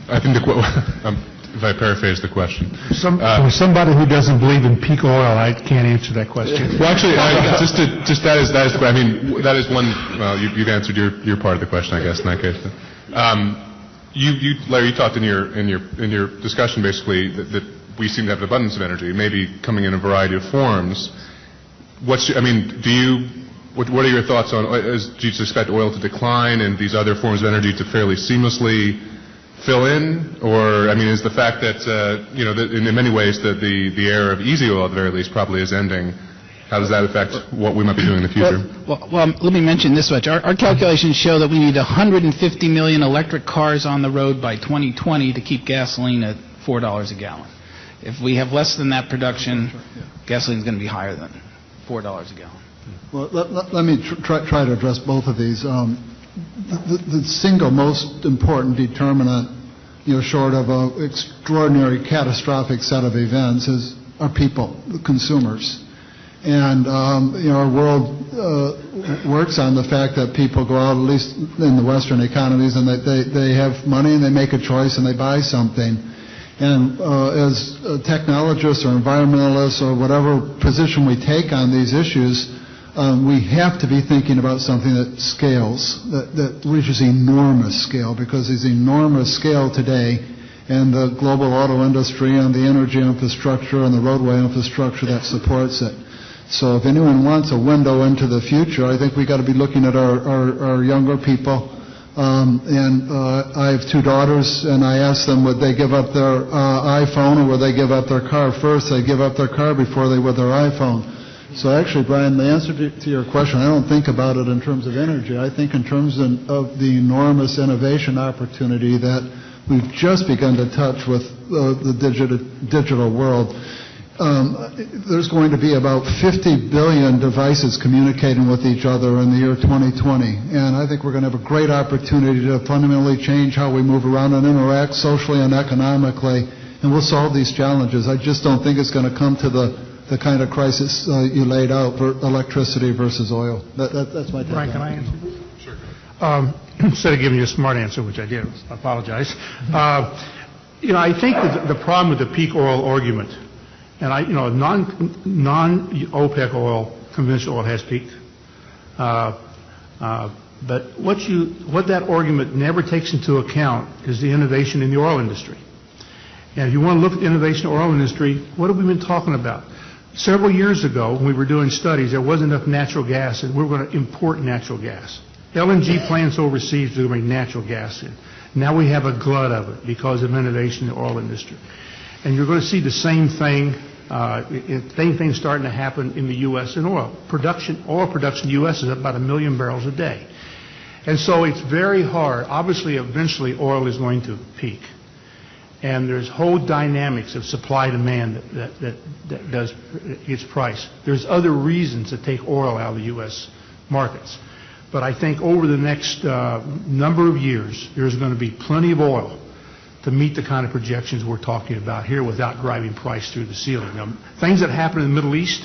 I think if I paraphrase the question. For somebody who doesn't believe in peak oil, I can't answer that question. Well, actually, that is one. Well, you've answered your part of the question, I guess, in that case. Larry, you talked in your discussion basically that we seem to have an abundance of energy, maybe coming in a variety of forms. What are your thoughts on? Do you expect oil to decline and these other forms of energy to fairly seamlessly fill in, or is the fact that that in many ways that the era of easy oil at the very least probably is ending? How does that affect what we might be doing in the future? Well, let me mention this much. Our calculations show that we need 150 million electric cars on the road by 2020 to keep gasoline at $4 a gallon. If we have less than that production, gasoline is going to be higher than $4 a gallon. Well, let me try to address both of these. The single most important determinant, short of an extraordinary catastrophic set of events, are people, the consumers. And our world works on the fact that people go out, at least in the Western economies, and they have money and they make a choice and they buy something. And as technologists or environmentalists or whatever position we take on these issues, we have to be thinking about something that scales, that reaches enormous scale, because there's enormous scale today in the global auto industry and the energy infrastructure and the roadway infrastructure that supports it. So if anyone wants a window into the future, I think we've got to be looking at our younger people. I have two daughters, and I asked them would they give up their iPhone or would they give up their car first. They give up their car before they would their iPhone. So actually, Brian, the answer to your question, I don't think about it in terms of energy. I think in terms of the enormous innovation opportunity that we've just begun to touch with the digital world. There's going to be about 50 billion devices communicating with each other in the year 2020. And I think we're going to have a great opportunity to fundamentally change how we move around and interact socially and economically. And we'll solve these challenges. I just don't think it's going to come to the kind of crisis you laid out for electricity versus oil. That's my take. Brian, can I answer? Sure. Instead of giving you a smart answer, which I did, I apologize. I think that the problem with the peak oil argument, and non-OPEC oil, conventional oil has peaked. But what that argument never takes into account is the innovation in the oil industry. And if you want to look at the innovation in the oil industry, what have we been talking about? Several years ago, when we were doing studies, there wasn't enough natural gas, and we were going to import natural gas. LNG plants overseas to bring natural gas in. Now we have a glut of it because of innovation in the oil industry. And you're going to see the same thing starting to happen in the U.S. in oil. Oil production in the U.S. is about 1 million barrels a day. And so it's very hard. Obviously, eventually, oil is going to peak. And there's whole dynamics of supply-demand that does its price. There's other reasons to take oil out of the U.S. markets. But I think over the next number of years, there's going to be plenty of oil to meet the kind of projections we're talking about here without driving price through the ceiling. Now, things that happen in the Middle East,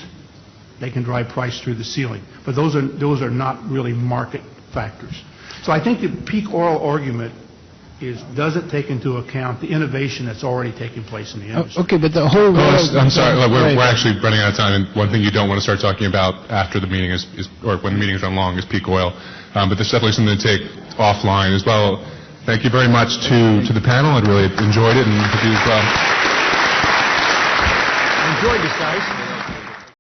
they can drive price through the ceiling. But those are not really market factors. So I think the peak oil argument doesn't take into account the innovation that's already taking place in the industry. Okay, but the whole world... I'm sorry, we're actually running out of time, and one thing you don't want to start talking about after the meeting or when the meetings run long is peak oil. But there's definitely something to take offline as well. Thank you very much to the panel. I really enjoyed it, and hope you as well. I enjoyed this, guys.